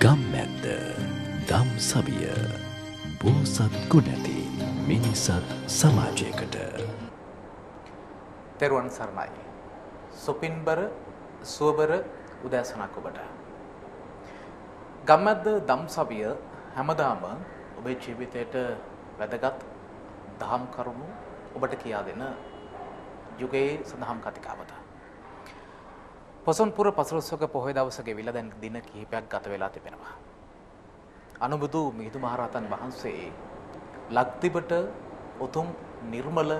ගම්මැද්ද දම් සවිය බෝසත් ගුණැති මිනිසත් සමාජයකට. තෙරුවන් සරණයි. සුපින්බර සුවබර උදෑසනක් ඔබට. ගම්මැද්ද දම් සවිය හැමදාම ඔබේ ජීවිතයට වැදගත් දහම් කරුණු ඔබට කියා දෙන යුගයේ සඳහම් කතිකාවත. පොසොන්පුර පසළොස්වක පොහොය දවස ගෙවිලා දැන් දින කිහිපයක් ගත වෙලා තිබෙනවා. අනුබුදු මිහිඳු මහරහතන් වහන්සේ ලක්දිවට උතුම් නිර්මල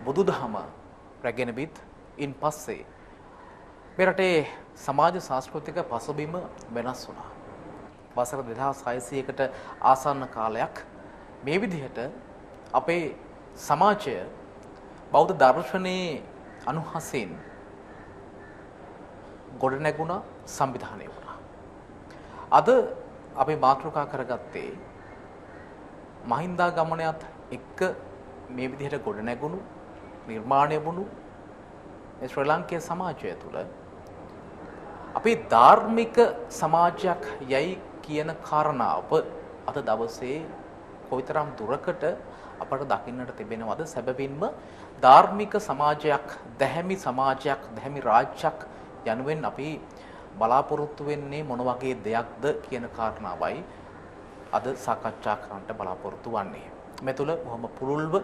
බුදුදහම රැගෙන බිත් ඉන් පස්සේ මේ රටේ සමාජ සංස්කෘතික පසුබිම වෙනස් වුණා. වසර 2600කට ආසන්න කාලයක් මේ විදිහට අපේ සමාජය බෞද්ධ දර්ශනයේ අනුහසින් ගොඩනැගුණා, සංවිධානය වුණා. අද අපි මාතෘකා කරගත්තේ මහින්දාගමනයත් එක්ක මේ විදිහට ගොඩනැගුණු නිර්මාණය වුණු ශ්‍රී ලංකේ සමාජය තුළ අපි ධාර්මික සමාජයක් යයි කියන කාරණාව අද දවසේ කොයිතරම් දුරකට අපට දකින්නට තිබෙනවද? සැබවින්ම ධාර්මික සමාජයක්, දැහැමි සමාජයක්, දැහැමි රාජ්‍යයක් යනුවෙන් අපි බලාපොරොත්තු වෙන්නේ මොන වගේ දෙයක්ද කියන කාරණාවයි අද සාකච්ඡා කරන්නට බලාපොරොත්තු වන්නේ. මේ තුළ බොහොම පුළුල්ව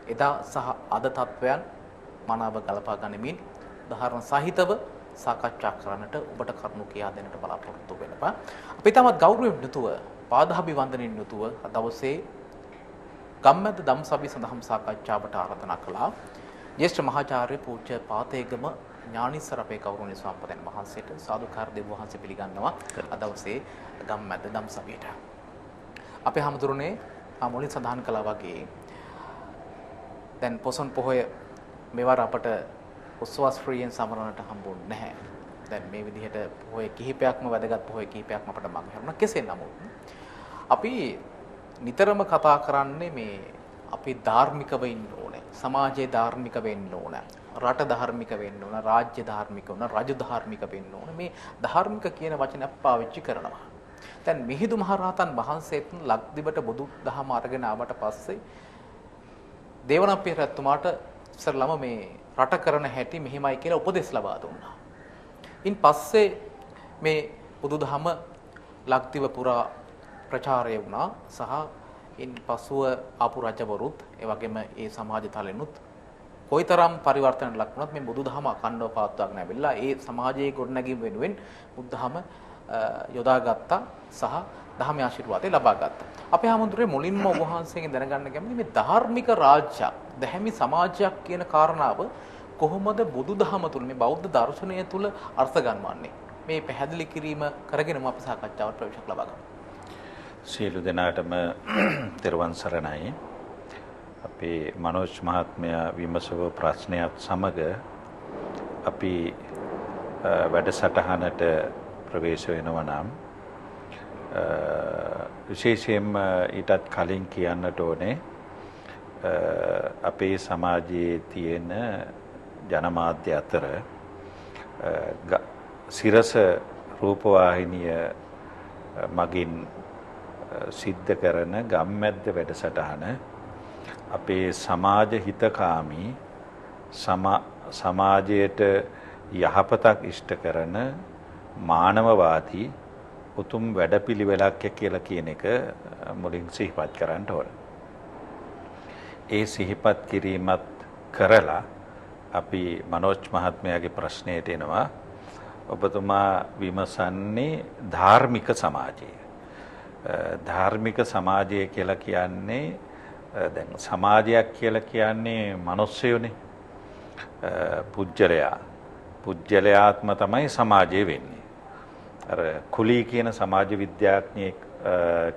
එදා සහ අද තත්වයන් මනාව ගලපා ගනිමින් උදාහරණ සහිතව සාකච්ඡා කරන්නට ඔබට කරුණු කියා දෙන්නට බලාපොරොත්තු වෙනවා. අපි තමත් ගෞරවයෙන් යුතුව පාදාභිවන්දනයෙන් යුතුව දවසේ ගම්මැද්ද දම්සභි සඳහම් සාකච්ඡාවට ආරාධනා කළා. ජ්‍යෙෂ්ඨ මහාචාර්ය පූජ්‍ය පාතේගම ඥානිසර අපේ ගෞරවනීය ස්වාමීන් වහන්සේට සාදුකාර දෙව වහන්සේ පිළිගන්නවා අද දවසේ ගම්මැද්ද දම්සභියට. අපේ හැමදෙරුනේ මුලින් සඳහන් කළා වගේ දැන් පොසොන් පොහොය මෙවර අපට උත්සව ශ්‍රීයෙන් සමරන්නට හම්බුනේ නැහැ. දැන් මේ විදිහට පොහොය කිහිපයක්ම වැදගත් පොහොය කිහිපයක්ම අපට මඟ හැරුණා. කෙසේ නමුත් අපි නිතරම කතා කරන්නේ මේ අපි ධාර්මිකව ඉන්න ඕනේ. සමාජයේ ධාර්මික වෙන්න ඕනේ. රට ධාර්මික වෙන්න ඕන, රාජ්‍ය ධාර්මික වෙන්න, රජු ධාර්මික වෙන්න ඕන. මේ ධාර්මික කියන වචනයක් පාවිච්චි කරනවා. දැන් මිහිඳු මහරහතන් වහන්සේත් ලක්දිවට බුදු දහම අරගෙන ආවට පස්සේ දේවනම්පිය රජතුමාට ඉස්සරළම මේ රට කරන හැටි මෙහිමයි කියලා උපදෙස් ලබා දුන්නා. ඉන් පස්සේ මේ බුදුදහම ලක්දිව පුරා ප්‍රචාරය වුණා සහ ඉන් පසුව ආපු රජවරුත් ඒ වගේම ඒ සමාජ තලෙනුත් කොයිතරම් පරිවර්තනයක් ලක් වුණත් මේ බුදුදහම අඛණ්ඩව පවත්වාගෙන ආවිල්ලා ඒ සමාජයේ ගොඩනැගීම වෙනුවෙන් බුදුදහම යොදාගත්තා සහ දහමේ ආශිර්වාදය ලබා ගත්තා. අපේ හැමෝටම මුලින්ම ඔබ වහන්සේගෙන් දැනගන්න කැමති මේ ධාර්මික රාජ්‍යයක්, දැහැමි සමාජයක් කියන කාරණාව කොහොමද බුදුදහම තුල මේ බෞද්ධ දර්ශනය තුල අර්ථ ගන්වන්නේ? මේ පැහැදිලි කිරීම කරගෙනම අපි සාකච්ඡාවට ප්‍රවේශයක් ලබා ගමු. සියලු දෙනාටම තෙරුවන් සරණයි. අපේ මනෝජ් මහත්මයා විමසව ප්‍රශ්නයත් සමග අපි වැඩසටහනට ප්‍රවේශ වෙනවා නම් විශේෂයෙන්ම ඊටත් කලින් කියන්නට ඕනේ අපේ සමාජයේ තියෙන ජනමාධ්‍ය අතර සිරස රූපවාහිනිය මගින් සිද්ධ කරන ගම්මැද්ද වැඩසටහන අපේ සමාජ හිතකාමී සමාජයට යහපතක් ඉෂ්ට කරන මානවවාදී උතුම් වැඩපිළිවෙලක් කියලා කියන එක මුලින් සිහිපත් කරන්න ඕන. ඒ සිහිපත් කිරීමත් කරලා අපි මනෝජ් මහත්මයාගේ ප්‍රශ්නයට එනවා. ඔබතුමා විමසන්නේ ධාර්මික සමාජය. ධාර්මික සමාජය කියලා කියන්නේ දැන් සමාජයක් කියලා කියන්නේ මිනිස්සුනේ. පුජ්‍යලයාත්ම තමයි සමාජය වෙන්නේ. අර කුලී කියන සමාජ විද්‍යාඥයෙක්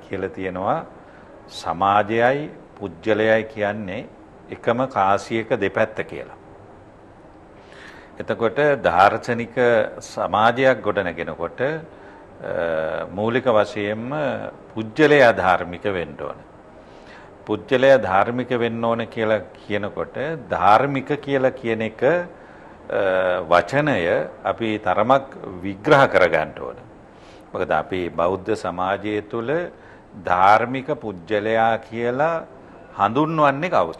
කියලා තියෙනවා සමාජයයි පුජ්‍යලයයි කියන්නේ එකම කාසියක දෙපැත්ත කියලා. එතකොට දාර්ශනික සමාජයක් ගොඩනගෙනකොට මූලික වශයෙන්ම පුජ්‍යලයා ධාර්මික වෙන්න ඕන. පුජ්‍යලයා ධාර්මික වෙන්න ඕන කියලා කියනකොට ධාර්මික කියලා කියන එක වචනය අපි තරමක් විග්‍රහ කරගන්න ඕන. මොකද අපි බෞද්ධ සමාජය තුළ ධාර්මික පුජ්‍යලයා කියලා හඳුන්වන්නේ කවුද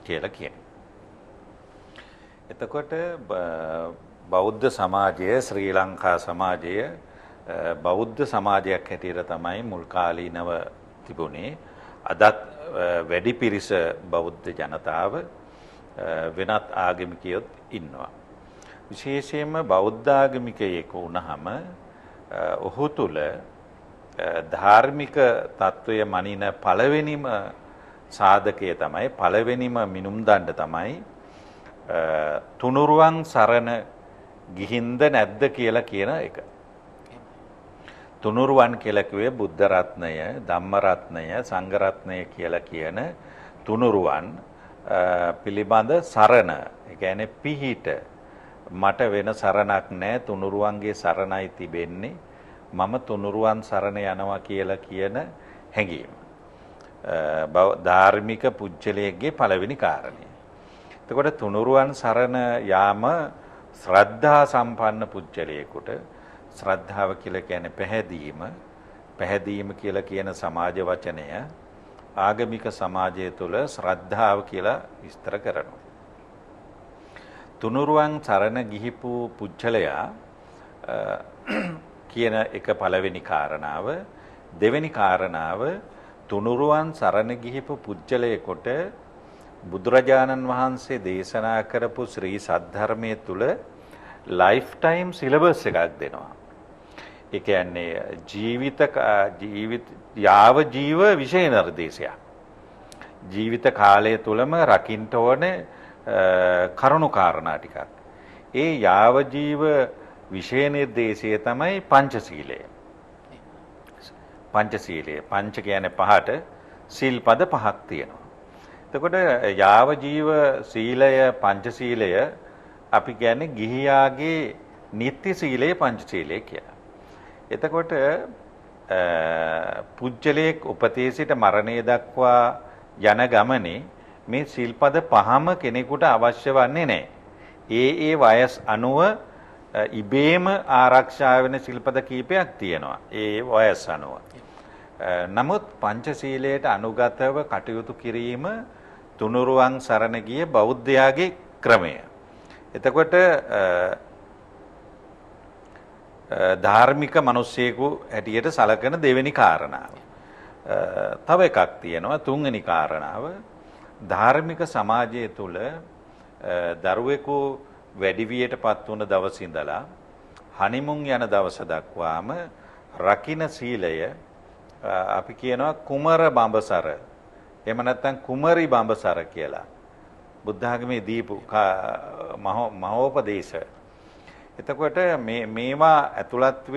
කියලා කියන්නේ. එතකොට බෞද්ධ සමාජය ශ්‍රී ලංකා සමාජය බෞද්ධ සමාජයක් හැටියට තමයි මුල් කාලීනව තිබුණේ. අදත් වැඩි පිරිස බෞද්ධ ජනතාව වෙනත් ආගමිකයොත් ඉන්නවා. විශේෂයෙන්ම බෞද්ධ ආගමිකයෙක් වුණාම ඔහු තුල ධාර්මික తত্ত্বය මනින පළවෙනිම සාධකය තමයි පළවෙනිම මිනුම් දණ්ඩ තමයි තුනුරුවන් සරණ ගිහින්ද නැද්ද කියලා කියන එක. තුනුරුවන් කියලා කිව්වේ බුද්ධ රත්නය, ධම්ම රත්නය, සංඝ රත්නය කියලා කියන තුනුරුවන් පිළිබඳ සරණ. ඒ කියන්නේ පිහිට. මට වෙන සරණක් නැහැ, තුනුරුවන්ගේ සරණයි තිබෙන්නේ. මම තුනුරුවන් සරණ යනවා කියලා කියන හැඟීම. ධාර්මික පුජ්‍යලයේ පළවෙනි කාරණය. එතකොට තුනුරුවන් සරණ යාම ශ්‍රද්ධා සම්පන්න පුජ්‍යලයකට ශ්‍රද්ධාව කියලා කියන්නේ පැහැදීම. පැහැදීම කියලා කියන සමාජ වචනය ආගමික සමාජය තුළ ශ්‍රද්ධාව කියලා විස්තර කරනවා. තුනුරුවන් සරණ ගිහිපු පුජ්‍යලයා කියන එක පළවෙනි කාරණාව. දෙවෙනි කාරණාව තුනුරුවන් සරණ ගිහිපු පුජ්‍යලයකට බුදුරජාණන් වහන්සේ දේශනා කරපු ශ්‍රී සද්ධර්මයේ තුල ලයිෆ් ටයිම් සිලබස් එකක් දෙනවා. ඒ කියන්නේ ජීවිත යාව ජීව විෂය නිර්දේශයක්. ජීවිත කාලය තුලම රකින්න ඕනේ කරුණු කාරණා ටිකක්. ඒ යාව ජීව විෂය නිර්දේශය තමයි පංචශීලය. පංචශීලය. පංච කියන්නේ පහට, සීල්පද පහක් තියෙනවා. එතකොට යාව ජීව සීලය පංචශීලය අපි කියන්නේ ගිහියාගේ නිත්‍ය සීලය පංචශීලය කියලා. එතකොට පුජ්‍යලයක උපතේ සිට මරණය දක්වා යන ගමනේ මේ සීල්පද පහම කෙනෙකුට අවශ්‍ය වන්නේ නැහැ. ඒ වයස් අනුව ඉබේම ආරක්ෂා වෙන ශිල්පද කීපයක් තියෙනවා. ඒ වයස් අනුව. නමුත් පංචශීලයට අනුගතව කටයුතු කිරීම තුනුරුවන් සරණ ගිය බෞද්ධයාගේ ක්‍රමය. එතකොට ධාර්මික මිනිස්සෙකු හැටියට සලකන දෙවෙනි කාරණාව. තව එකක් තියෙනවා තුන්වෙනි කාරණාව. ධාර්මික සමාජය තුළ දරුවෙකු වැඩිවියටපත් වුණ දවස් ඉඳලා හනිමුන් යන දවස දක්වාම රකින්න සීලය අපි කියනවා කුමර බඹසර. එහෙම නැත්නම් කුමරි බඹසර කියලා. බුද්ධ ආගමේ දීපු මහෝපදේශ. එතකොට මේවා ඇතුළත්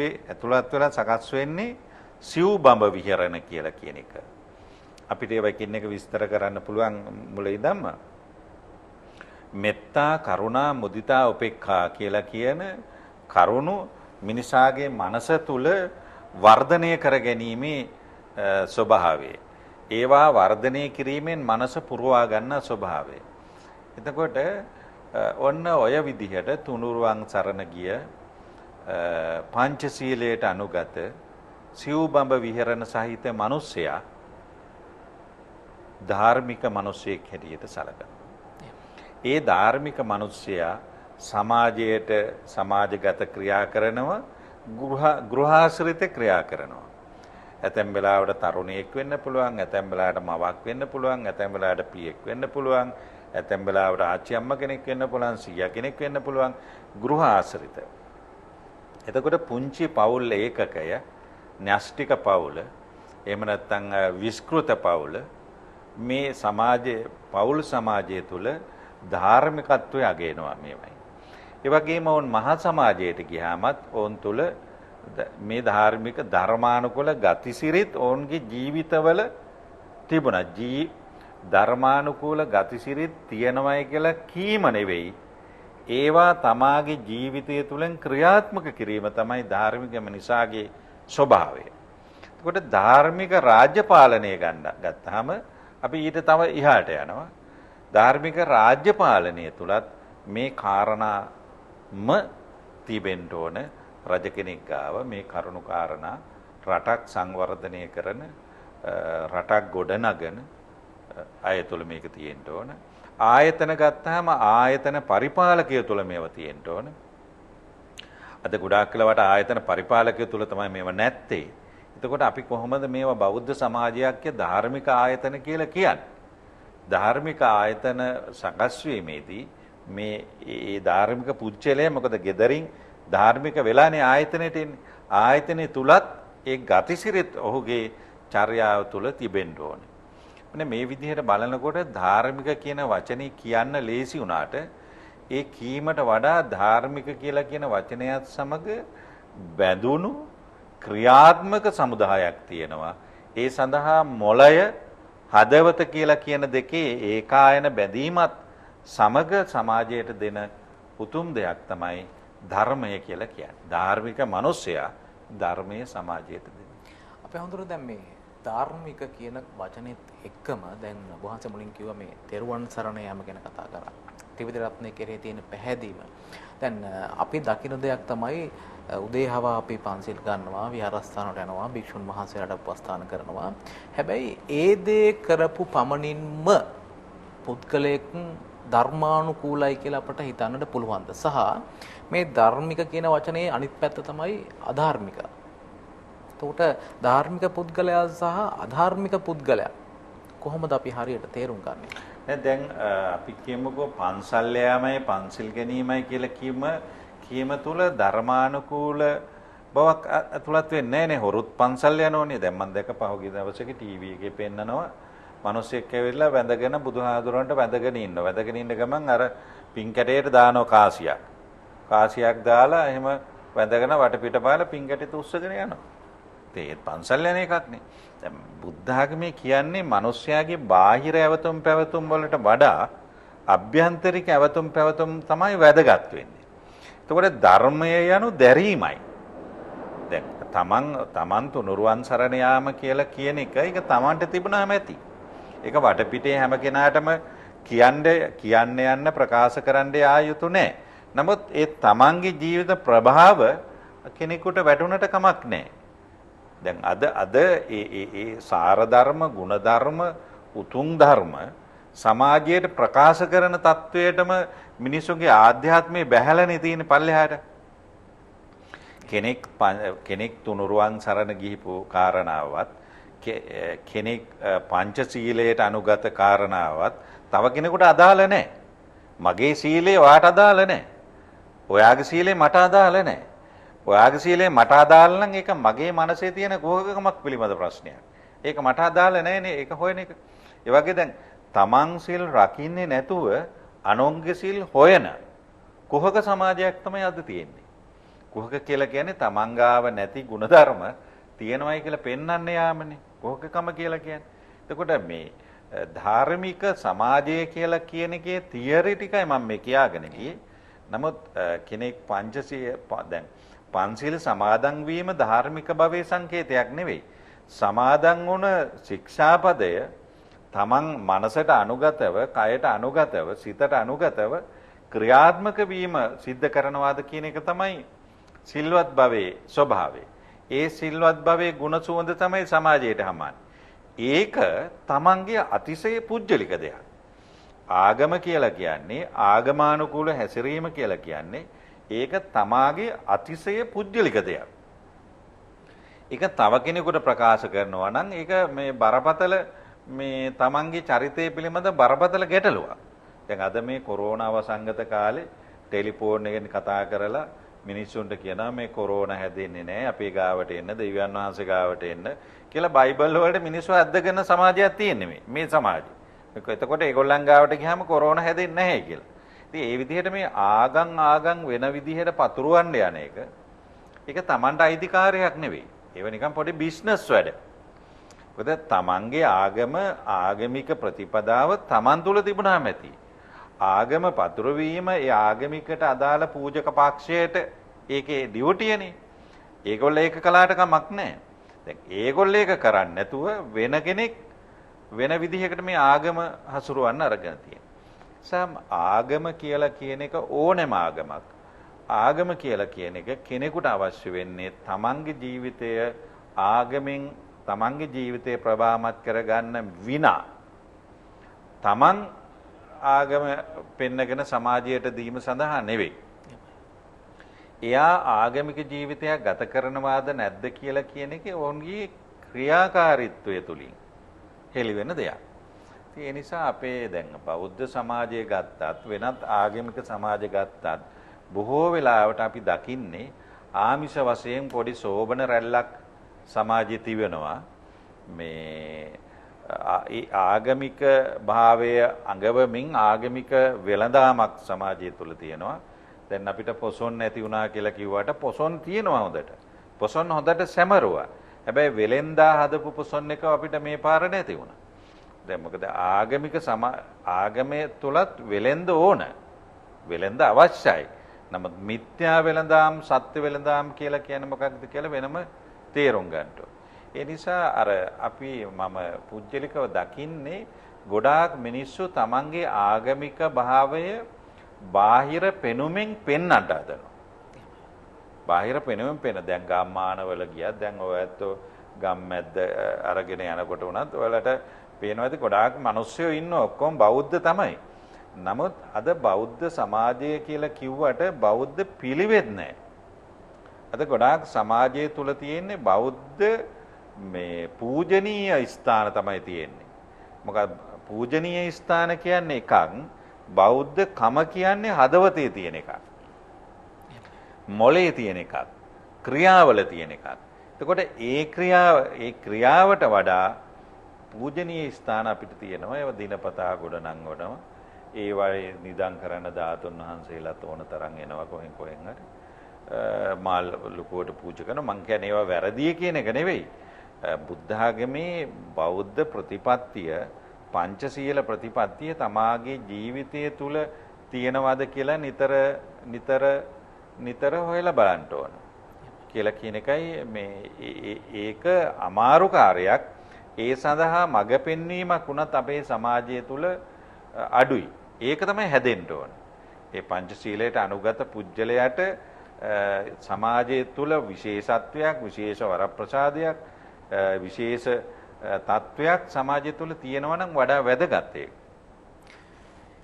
වෙලා සකස් වෙන්නේ සිව් බඹ විහරණ කියලා කියන එක. අපිට ඒවා එකින් එක විස්තර කරන්න පුළුවන් මුල ඉඳන්ම. මෙත්තා, කරුණා, මුදිතා, උපේක්ඛා කියලා කියන කරුණු මිනිසාගේ මනස තුල වර්ධනය කර ගැනීමේ ස්වභාවය. ඒවා වර්ධනය කිරීමෙන් මනස පුරවා ගන්න ස්වභාවය. එතකොට ඔන්න ඔය විදිහට තුනුරුවන් සරණ ගිය පංචශීලයට අනුගත සිව්බඹ විහරණ සහිත මිනිසයා ධාර්මික මිනිසෙක් හැටියට සැලකනවා. ඒ ධාර්මික මිනිසයා සමාජයට සමාජගත ක්‍රියා කරනවා, ගෘහාශ්‍රිත ක්‍රියා කරනවා. ඇතැම් වෙලාවට තරුණයෙක් වෙන්න පුළුවන්, ඇතැම් වෙලාවට මවක් වෙන්න පුළුවන්, ඇතැම් වෙලාවට පියෙක් වෙන්න පුළුවන්, ඇතැම් වෙලාවට ආච්චි අම්මා කෙනෙක් වෙන්න පුළුවන්, සීයා කෙනෙක් වෙන්න පුළුවන්, ගෘහාශ්‍රිත. එතකොට පුංචි පවුල් ඒකකය, න්‍යෂ්ටික පවුල, එහෙම නැත්නම් විස්කෘත පවුල මේ සමාජයේ පවුල් සමාජය තුළ ධාර්මිකත්වය අගයනවා මේවයි. ඒ වගේම වුන් මහා සමාජයට ගියාමත් ඔවුන් තුළ මේ ධාර්මික ධර්මානුකූල ගතිසිරිත් ඔවුන්ගේ ජීවිතවල තිබුණා. ධර්මානුකූල ගතිසිරිත් තියනවායි කියලා කීම නෙවෙයි. ඒවා තමාගේ ජීවිතය තුළින් ක්‍රියාත්මක කිරීම තමයි ධාර්මික මිනිසාගේ ස්වභාවය. එතකොට ධාර්මික රාජ්‍ය පාලනය ගත්තාම අපි ඊට තව ඉහාට යනවා. ධාර්මික රාජ්‍ය පාලනය තුලත් මේ කාරණාම තිබෙන්න ඕන. රජ කෙනෙක් ගාව මේ කරුණු කාරණා රටක් සංවර්ධනය කරන රටක් ගොඩනගන අය තුළ මේක තියෙන්න ඕන. ආයතන ගත්තාම ආයතන පරිපාලකය තුළ මේවා තියෙන්න ඕන. අද ගොඩාක් වෙලාවට ආයතන පරිපාලකය තුළ තමයි මේවා නැත්තේ. එතකොට අපි කොහොමද මේවා බෞද්ධ සමාජයක් ධාර්මික ආයතන කියලා කියන්නේ? ධාර්මික ආයතන සකස් වීමේදී මේ ඒ ධාර්මික පුච්චලය මොකද gederin ධාර්මික වෙලානේ ආයතනෙට එන්නේ. ආයතනේ තුලත් ඒ ගතිසිරිත ඔහුගේ චර්යාව තුල තිබෙන්න ඕනේ. මේ විදිහට බලනකොට ධාර්මික කියන වචනේ කියන්න ලේසි වුණාට ඒ කීමට වඩා ධාර්මික කියලා කියන වචනයත් සමග බැඳුණු ක්‍රියාත්මක සමුදායක් තියෙනවා. ඒ සඳහා මොළය හදවත කියලා කියන දෙකේ ඒකායන බැඳීමත් සමග සමාජයට දෙන උතුම් දෙයක් තමයි ධර්මය කියලා කියන්නේ. ධාර්මික මිනිසයා ධර්මයේ සමාජයට දෙන. අපේ හඳුරු දැන් මේ ධාර්මික කියන වචනේත් එක්කම දැන් වහන්සේ මුලින් කිව්වා මේ තෙරුවන් සරණ යාම ගැන කතා කරා. ත්‍රිවිධ රත්නයේ කෙරෙහි තියෙන පැහැදීම. දැන් අපි දකින දෙයක් තමයි උදේහවා අපි පන්සිල් ගන්නවා, විහාරස්ථානට යනවා, භික්ෂුන් වහන්සේලාට උපස්ථාන කරනවා. හැබැයි ඒ දේ කරපු පමණින්ම පුද්ගලයෙක් ධර්මානුකූලයි කියලා අපට හිතන්නට පුළුවන්ද? සහ මේ ධර්මික කියන වචනේ අනිත් පැත්ත තමයි අධාර්මික. එතකොට ධාර්මික පුද්ගලයා සහ අධාර්මික පුද්ගලයා කොහොමද අපි හරියට තේරුම් ගන්නේ? දැන් අපි කියමුකෝ පන්සල් යාමයි පන්සිල් ගැනීමයි කියලා කීම තුල ධර්මානුකූල බවක් අතුලත් වෙන්නේ නැහැ නේ. හොරුත් පන්සල් යනෝනේ. දැන් මම දැක පහුගිය දවසක ටීවී එකේ පෙන්නනවා මිනිස්සෙක් ඇවිල්ලා වැඳගෙන බුදුහාඳුරන්ට වැඳගෙන ඉන්නවා. වැඳගෙන ඉන්න ගමන් අර පින් කැටේට දානවා කාසියක්. කාසියක් දාලා එහෙම වැඳගෙන වටපිට පාලා පින් කැටේට උස්සගෙන යනවා. ඒ පන්සල් යන එකක් නේ. දැන් බුද්ධ ආගමේ කියන්නේ මිනිස්යාගේ බාහිර ඇවතුම් පැවතුම් වලට වඩා අභ්‍යන්තරික ඇවතුම් පැවතුම් තමයි වැදගත් වෙන්නේ. එතකොට ධර්මය යනු දැරීමයි. දැන් තමන් තුනුරුවන් සරණ යාම කියලා කියන එක ඒක තමන්ට තිබුණාම ඇති. ඒක වටපිටේ හැම කෙනාටම කියන්න යන්න ප්‍රකාශ කරන්න ආයුතු නැහැ. නමුත් ඒ තමන්ගේ ජීවිත ප්‍රභාව කෙනෙකුට වැටුණට කමක් නැහැ. දැන් අද ඒ සාර ධර්ම, ගුණ ධර්ම, උතුම් ධර්ම සමාජයට ප්‍රකාශ කරන තත්වයටම මිනිසුන්ගේ ආධ්‍යාත්මයේ බැහැලානේ තියෙන පල්ලෙහාට. කෙනෙක් තුනුරුවන් සරණ ගිහිපු කාරණාවත් කෙනෙක් පංචශීලයට අනුගත කාරණාවත් තව කෙනෙකුට අදාළ නැහැ. මගේ සීලය ඔයාට අදාළ නැහැ. ඔයාගේ සීලය මට අදාළ නැහැ. ඔයාගේ සීලය මට අදාළ නම් ඒක මගේ මනසේ තියෙන කුහකකමක් පිළිබඳ ප්‍රශ්නයක්. ඒක මට අදාළ නැහැනේ. ඒක හොයන එක. ඒ වගේ දැන් තමන් සිල් රකින්නේ නැතුව අනුන්ගේ සිල් හොයන කුහක සමාජයක් තමයි අද තියෙන්නේ. කුහක කියලා කියන්නේ තමන් ගාව නැති ಗುಣධර්ම තියෙනවයි කියලා පෙන්වන්න යාමනේ. කුහකකම කියලා කියන්නේ. එතකොට මේ ධාර්මික සමාජය කියලා කියන එකේ තියරි ටිකයි මම මේ කියාගෙන ගියේ. නමුත් කෙනෙක් දැන් පන්සිල් සමාදන් වීම ධාර්මික භවයේ සංකේතයක් නෙවෙයි. සමාදන් වුණ ශික්ෂාපදය තමන් මනසට අනුගතව, කයට අනුගතව, සිතට අනුගතව ක්‍රියාත්මක වීම සිද්ධ කරනවාද කියන එක තමයි සිල්වත් භවයේ ස්වභාවය. ඒ සිල්වත් භවයේ ගුණ සුවඳ තමයි සමාජයට හමන්නේ. ඒක තමන්ගේ අතිශය පුජ්‍යලික දෙයක්. ආගම කියලා කියන්නේ ආගමානුකූල හැසිරීම කියලා කියන්නේ ඒක තමාගේ අතිශය පුජ්‍යලික දෙයක්. ඒක තව කෙනෙකුට ප්‍රකාශ කරනවා නම් ඒක මේ බරපතල මේ තමන්ගේ චරිතය පිළිබඳ බරපතල ගැටලුවක්. දැන් අද මේ කොරෝනා වසංගත කාලේ ටෙලිෆෝන් එකෙන් කතා කරලා මිනිස්සුන්ට කියනවා මේ කොරෝනා හැදෙන්නේ නැහැ අපේ ගාවට එන්න දෙවියන් වහන්සේ ගාවට එන්න කියලා බයිබල් වලට මිනිස්සු අද්දගෙන සමාජයක් තියෙන්නේ මේ සමාජය. එතකොට ඒගොල්ලන් ගාවට ගියාම කොරෝනා හැදෙන්නේ නැහැ කියලා. ඉතින් ඒ විදිහට මේ ආගම් වෙන විදිහට පතුරවන්න යන එක ඒක Tamanට අයිතිකාරයක් නෙවෙයි. ඒව නිකන් පොඩි බිස්නස් වැඩ. මොකද Tamanගේ ආගමික ප්‍රතිපදාව Taman තුල තිබුණාම ඇති. ආගම පතුරවීම ඒ ආගමිකට අදාළ පූජක පක්ෂයට ඒකේ ඩියුටියනේ. ඒගොල්ලෝ ඒක කළාට කමක් නැහැ. දැන් ඒගොල්ලෝ ඒක කරන්නේ නැතුව වෙන කෙනෙක් වෙන විදිහකට මේ ආගම හසුරවන්න අරගෙන තියෙනවා. ආගම කියලා කියන එක ඕනෑම ආගමක් ආගම කියලා කියන එක කෙනෙකුට අවශ්‍ය වෙන්නේ තමන්ගේ ජීවිතය ආගමෙන් තමන්ගේ ජීවිතය ප්‍රභාමත් කරගන්න විනා තමන් ආගම පෙන්නගෙන සමාජයට දීම සඳහා නෙවෙයි. එයා ආගමික ජීවිතයක් ගත කරනවාද නැද්ද කියලා කියන එක ඔවුන්ගේ ක්‍රියාකාරීත්වය තුලින් හෙළි වෙන දෙයක්. ඒ නිසා අපේ දැන් බෞද්ධ සමාජය ගත්තත් වෙනත් ආගමික සමාජ ගත්තත් බොහෝ වෙලාවට අපි දකින්නේ ආමිෂ වශයෙන් පොඩි සෝබන රැල්ලක් සමාජයේ තිබෙනවා. මේ ආගමික භාවය අඟවමින් ආගමික වෙළඳාමක් සමාජය තුල තියෙනවා. දැන් අපිට පොසොන් නැති වුණා කියලා කිව්වට පොසොන් තියෙනවා හොඳට. පොසොන් හොඳට සැමරුවා. හැබැයි වෙලෙන්දා හදපු පොසොන් එක අපිට මේ පාර නැති වුණා. දැන් මොකද ආගමේ තුලත් වෙලෙන්ද ඕන. වෙලෙන්ද අවශ්‍යයි. නමුත් මිත්‍යා වෙලඳාම් සත්‍ය වෙලඳාම් කියලා කියන්නේ මොකක්ද කියලා වෙනම තේරුම් ගන්න ඕන. ඒ නිසා අර මම පුජ්‍යලිකව දකින්නේ ගොඩාක් මිනිස්සු තමන්ගේ ආගමික භාවය බාහිර පෙනුමෙන් පෙන්වන්නට හදනවා. බාහිර පෙනුමෙන් දැන් ගම්මානවල ගියත් දැන් ඔය ඇත්තෝ ගම්මැද්ද අරගෙන යනකොට උනත් ඔයාලට පේනවා ඇති ගොඩාක් මිනිස්සුયો ඉන්නවා ඔක්කොම බෞද්ධ තමයි. නමුත් අද බෞද්ධ සමාජය කියලා කිව්වට බෞද්ධ පිළිවෙත් නැහැ. අද ගොඩාක් සමාජය තුල තියෙන්නේ බෞද්ධ මේ පූජනීය ස්ථාන තමයි තියෙන්නේ. මොකද පූජනීය ස්ථාන කියන්නේ එකක්, බෞද්ධ කම කියන්නේ හදවතේ තියෙන එකක්. මොලේ තියෙන එකක්, ක්‍රියාවල තියෙන එකක්. එතකොට ඒ ක්‍රියාවට වඩා පූජනීය ස්ථාන අපිට තියෙනවා. ඒවා දිනපතා ගොඩනංවනවා. ඒ වගේ නිදන් කරන ධාතුන් වහන්සේලාත් ඕන තරම් එනවා කොහෙන් හරි. මාල් ලුකුවට පූජා කරනවා. මං කියන්නේ ඒවා වැරදි කියන එක නෙවෙයි. බුද්ධ ආගමේ බෞද්ධ ප්‍රතිපත්තිය පංචශීල ප්‍රතිපත්තිය තමාගේ ජීවිතය තුල තියෙනවද කියලා නිතර හොයලා බලන්න ඕන කියලා කියන එකයි ඒක අමාරු කාර්යයක්. ඒ සඳහා මඟ පෙන්වීමක් වුණත් අපේ සමාජය තුල අඩුයි. ඒක තමයි හැදෙන්න ඕන. ඒ පංචශීලයට අනුගත පුජ්‍යලයට සමාජය තුල විශේෂත්වයක්, විශේෂ වරප්‍රසාදයක්, විශේෂ තත්වයක් සමාජය තුළ තියෙනවා නම් වඩා වැදගත් ඒක.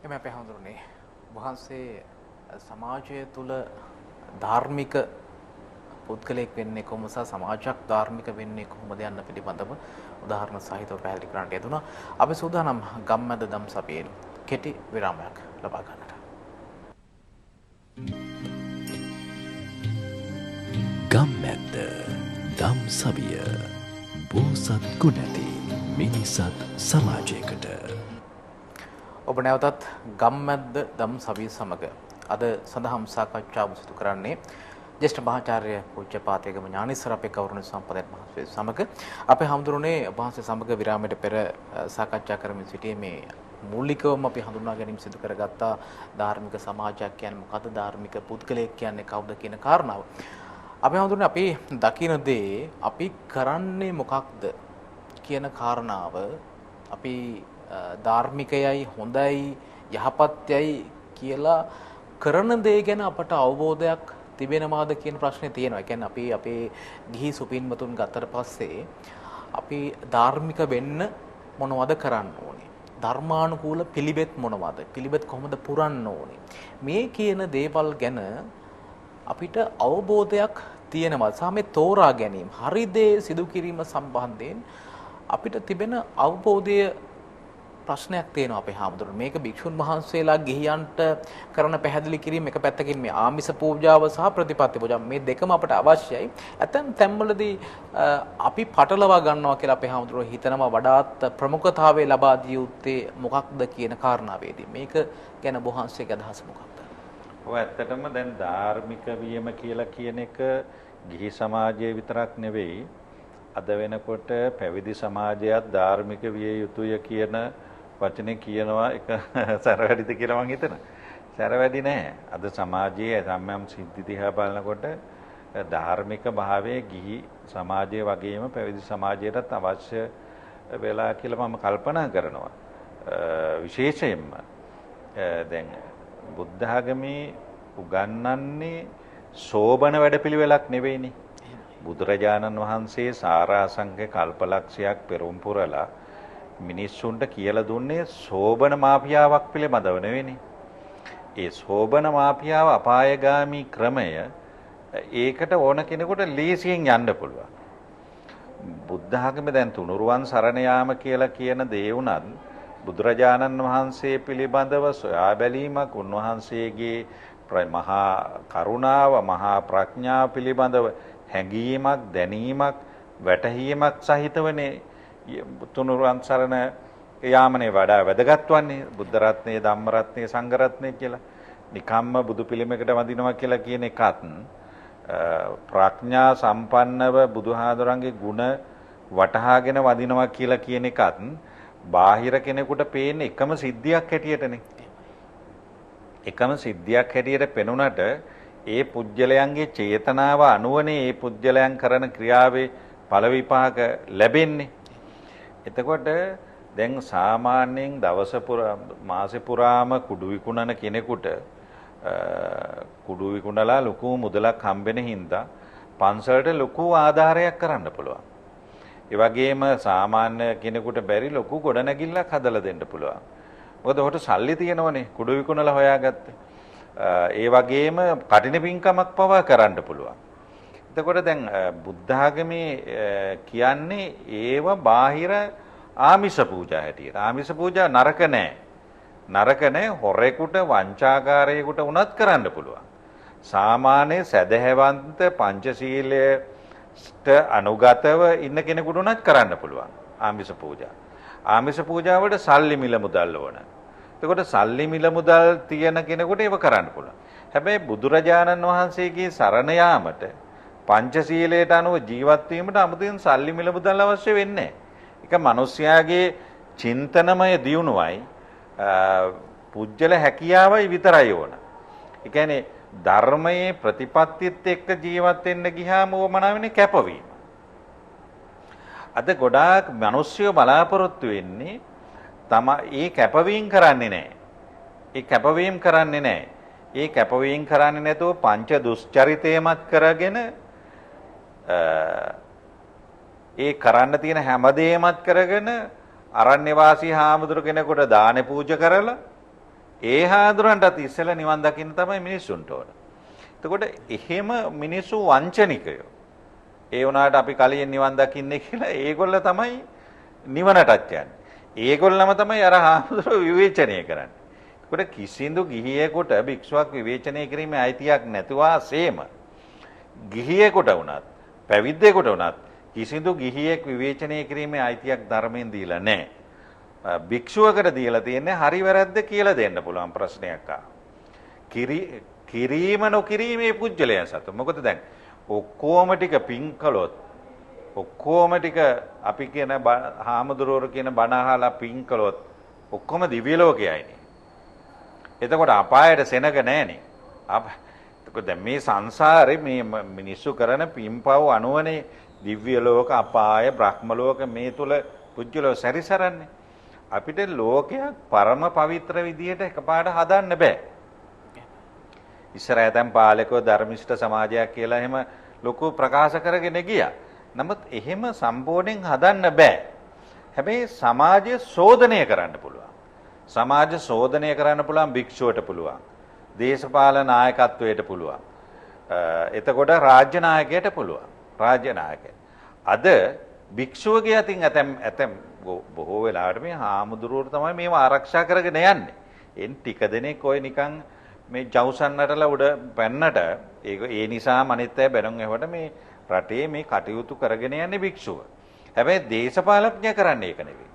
එමෙ අපේ හඳුරන්නේ වහන්සේ සමාජය තුළ ධාර්මික පුද්ගලයෙක් වෙන්නේ කොහොමද සහ සමාජයක් ධාර්මික වෙන්නේ කොහොමද යන්න පිළිබඳව උදාහරණ සහිතව පැහැදිලි කරන්නට යෙදුණා. අපි සූදානම් ගම්මැද දම්සභියෙන් කෙටි විරාමයක් ලබා ගන්නට. ගම්මැද්ද දම්සභිය බෝසත් ගුණැති මිනිසත් සමාජයකට. ඔබ නැවතත් ගම්මැද්ද දම්සභිය සමග අද සඳහම් සාකච්ඡාව සිදු කරන්නේ ජ්‍යෙෂ්ඨ මහාචාර්ය පූජ්‍යපාතේගම ඥානීස්වර අපේ ගෞරවනීය සම්පදන් මහත්මයා සමග අපේ හඳුරුනේ වහන්සේ සමග විරාමයට පෙර සාකච්ඡා කරමින් සිටියේ මේ මූලිකවම අපි හඳුනා ගැනීම සිදු කරගත්ත ධාර්මික සමාජයක් කියන්නේ මොකද්ද, ධාර්මික පුද්ගලයෙක් කියන්නේ කවුද කියන කාරණාව. අපි හඳුන්නේ අපි දකින දේ අපි කරන්නේ මොකක්ද කියන කාරණාව අපි ධාර්මිකයයි හොඳයි යහපත්යයි කියලා කරන දේ ගැන අපට අවබෝධයක් තිබෙනවාද කියන ප්‍රශ්නේ තියෙනවා. ඒ කියන්නේ අපි අපේ ගිහි සුපින්මතුන් ගත්තට පස්සේ අපි ධාර්මික වෙන්න මොනවද කරන්න ඕනේ? ධර්මානුකූල පිළිවෙත් මොනවද? පිළිවෙත් කොහොමද පුරන්න ඕනේ? මේ කියන දේවල් ගැන අපිට අවබෝධයක් තියෙනවා. සහ මේ තෝරා ගැනීම, හරි දේ සිදු කිරීම සම්බන්ධයෙන් අපිට තිබෙන අවබෝධය ප්‍රශ්නයක් තියෙනවා අපේ හාමුදුරුවෝ. මේක භික්ෂුන් වහන්සේලා ගිහියන්ට කරන පැහැදිලි කිරීම එක පැත්තකින් මේ ආමිස පූජාව සහ ප්‍රතිපත්ති පූජාව මේ දෙකම අපට අවශ්‍යයි. ඇතැම් තැන්වලදී අපි පටලවා ගන්නවා කියලා අපේ හාමුදුරුවෝ හිතනවා වඩාත් ප්‍රමුඛතාවය ලබා දිය යුත්තේ මොකක්ද කියන කාරණාවේදී. මේක ගැන වහන්සේගේ අදහස මොකක්ද? ඔය ඇත්තටම දැන් ධාර්මික වීම කියලා කියන එක ගිහි සමාජයේ විතරක් නෙවෙයි. අද වෙනකොට පැවිදි සමාජයත් ධාර්මික විය යුතුය කියන වචනේ කියනවා එක සැරවැදිද කියලා මං හිතනවා. සැරවැදි නෑ. අද සමාජයේ සම්යම් සිද්ධි දිහා බලනකොට ධාර්මික භාවයේ ගිහි සමාජයේ වගේම පැවිදි සමාජයටත් අවශ්‍ය වෙලා කියලා මම කල්පනා කරනවා. විශේෂයෙන්ම දැන් බුද්ධ ආගමේ උගන්වන්නේ සෝබන වැඩපිළිවෙලක් නෙවෙයිනේ. බුදුරජාණන් වහන්සේ සාරාංශක කල්පලක්ෂයක් පෙරම් පුරලා මිනිස්සුන්ට කියලා දුන්නේ සෝබන මාෆියාවක් පිළිබඳව නෙවෙයිනේ. ඒ සෝබන මාෆියාව අපායගාමී ක්‍රමය ඒකට ඕන කෙනෙකුට ලීසියෙන් යන්න පුළුවන්. බුද්ධ ආගමේ දැන් තුනුරුවන් සරණ යාම කියලා කියන දේ උනත් බුදුරජාණන් වහන්සේ පිළිබඳව සොයා බැලීමක් උන්වහන්සේගේ මහා කරුණාව මහා ප්‍රඥාව පිළිබඳව හැඟීමක් දැනීමක් වැටහීමක් සහිතවනේ තුනුරුවන් සරණ යාමනේ වඩා වැදගත් වන්නේ බුද්ධ රත්නයේ ධම්ම රත්නයේ සංඝ රත්නයේ කියලා. නිකම්ම බුදු පිළිමයකට වඳිනවා කියලා කියන එකත් ප්‍රඥා සම්පන්නව බුදුහාඳුරන්ගේ ගුණ වටහාගෙන වඳිනවා කියලා කියන එකත් බාහිර කෙනෙකුට පේන එකම සිද්ධියක් හැටියටනේ. එකම සිද්ධියක් හැටියට පෙනුනට ඒ පුජ්‍යලයන්ගේ චේතනාව අනුවනේ ඒ පුජ්‍යලයන් කරන ක්‍රියාවේ ඵල විපාක ලැබෙන්නේ. එතකොට දැන් සාමාන්‍යයෙන් දවස පුරා මාසෙ පුරාම කුඩු විකුණන කෙනෙකුට කුඩු විකුණලා ලොකු මුදලක් හම්බෙන හින්දා පන්සලට ලොකු ආධාරයක් කරන්න පුළුවන්. ඒ වගේම සාමාන්‍ය කෙනෙකුට බැරි ලොකු ගොඩනැගිල්ලක් හදලා දෙන්න පුළුවන්. මොකද ඔහුට සල්ලි තියෙනවනේ කුඩු විකුණලා හොයාගත්තේ. ඒ වගේම කටින පින්කමක් පවා කරන්න පුළුවන්. එතකොට දැන් බුද්ධ ආගමේ කියන්නේ ඒව බාහිර ආමිෂ පූජා හැටියට. ආමිෂ පූජා නරක නෑ. නරක නෑ හොරෙකුට වංචාකාරයෙකුට වුණත් කරන්න පුළුවන්. සාමාන්‍ය සදහැවන්ත පංචශීලයට අනුගතව ඉන්න කෙනෙකුට උනත් කරන්න පුළුවන් ආමිෂ පූජා. ආමිෂ පූජාවට සල්ලි මිල මුදල් ඕන. එතකොට සල්ලි මිල මුදල් තියෙන කෙනෙකුට ඒව කරන්න පුළුවන්. හැබැයි බුදුරජාණන් වහන්සේගේ සරණ යාමට පංචශීලයට අනුව ජීවත් වීමට 아무තෙන් සල්ලි මිල මුදල් අවශ්‍ය වෙන්නේ නැහැ. ඒක මිනිස්යාගේ චින්තනමය දියුණුවයි පුජ්‍යල හැකියාවයි විතරයි ඕන. ඒ කියන්නේ ධර්මයේ ප්‍රතිපත්තියත් එක්ක ජීවත් වෙන්න ගියාම ඕමනාවනේ කැපවීම. අද ගොඩාක් මිනිස්සු බලාපොරොත්තු වෙන්නේ ඒ කැපවීම කරන්නේ නැහැ. ඒ කැපවීම කරන්නේ නැහැ. ඒ කැපවීම කරන්නේ නැතුව පංච දුස්චරිතයමත් කරගෙන ඒ කරන්න තියෙන හැමදේමත් කරගෙන අරණ්‍ය වාසී හාමුදුරු කෙනෙකුට දාන පූජා කරලා ඒ හාමුදුරන්ටත් ඉස්සෙල්ලා නිවන් දකින්න තමයි මිනිස්සුන්ට ඕන. එතකොට එහෙම මිනිස්සු වංචනිකයෝ. ඒ වුණාට අපි කලින් නිවන් දකින්නේ කියලා ඒගොල්ල තමයි නිවනටත් යන්නේ. ඒගොල්ලම තමයි අර හාමුදුරුවෝ විවේචනය කරන්නේ. ඒකට කිසිඳු ගිහියෙකුට භික්ෂුවක් විවේචනය කිරීමේ අයිතියක් නැතුවාseම ගිහියෙකුට වුණත් පැවිද්දෙකුට වුණත් කිසිඳු ගිහියෙක් විවේචනය කිරීමේ අයිතියක් ධර්මයෙන් දීලා නැහැ. භික්ෂුවකට දීලා තියෙන්නේ හරි වැරද්ද කියලා දෙන්න පුළුවන් ප්‍රශ්නයක් කිරීම නොකිරීමේ පුජ්‍යලයන් සතු. මොකද දැන් ඔක්කොම ටික පින් කළොත් ඔක්කොම ටික අපි කියන හාමුදුරුවෝ කියන බණ අහලා පින් කළොත් ඔක්කොම දිව්‍ය ලෝකයයිනේ. එතකොට අපායට සෙනග නැහනේ. එතකොට දැන් මේ සංසාරේ මේ මිනිස්සු කරන පින්පව් අනුවනේ දිව්‍ය ලෝක අපාය බ්‍රහ්ම ලෝක මේ තුල පුජ්‍යලෝ සැරිසරන්නේ. අපිට ලෝකයක් පරම පවිත්‍ර විදියට එකපාරට හදන්න බෑ. ඉස්සරහ දැන් පාලකෝ ධර්මිෂ්ඨ සමාජයක් කියලා එහෙම ලොකු ප්‍රකාශ කරගෙන ගියා. නමුත් එහෙම සම්පූර්ණයෙන් හදන්න බෑ. හැබැයි සමාජය ශෝධනය කරන්න පුළුවන්. සමාජ ශෝධනය කරන්න පුළුවන් භික්ෂුවට පුළුවන්. දේශපාලන නායකත්වයට පුළුවන්. එතකොට රාජ්‍ය නායකයට පුළුවන්. රාජ්‍ය නායකය. අද භික්ෂුවගේ අතින් ඇතැම් බොහෝ වෙලාවට මේ හාමුදුරුවෝ තමයි මේව ආරක්ෂා කරගෙන යන්නේ. එන් ටික දෙනෙක් ඔය නිකන් මේ ජවුසන්නටලා උඩ පැන්නට ඒ නිසාම අනිත් අය බැනුම් එවට මේ රටේ මේ කටයුතු කරගෙන යන්නේ භික්ෂුව. හැබැයි දේශපාලඥය කරන්නේ ඒක නෙවෙයි.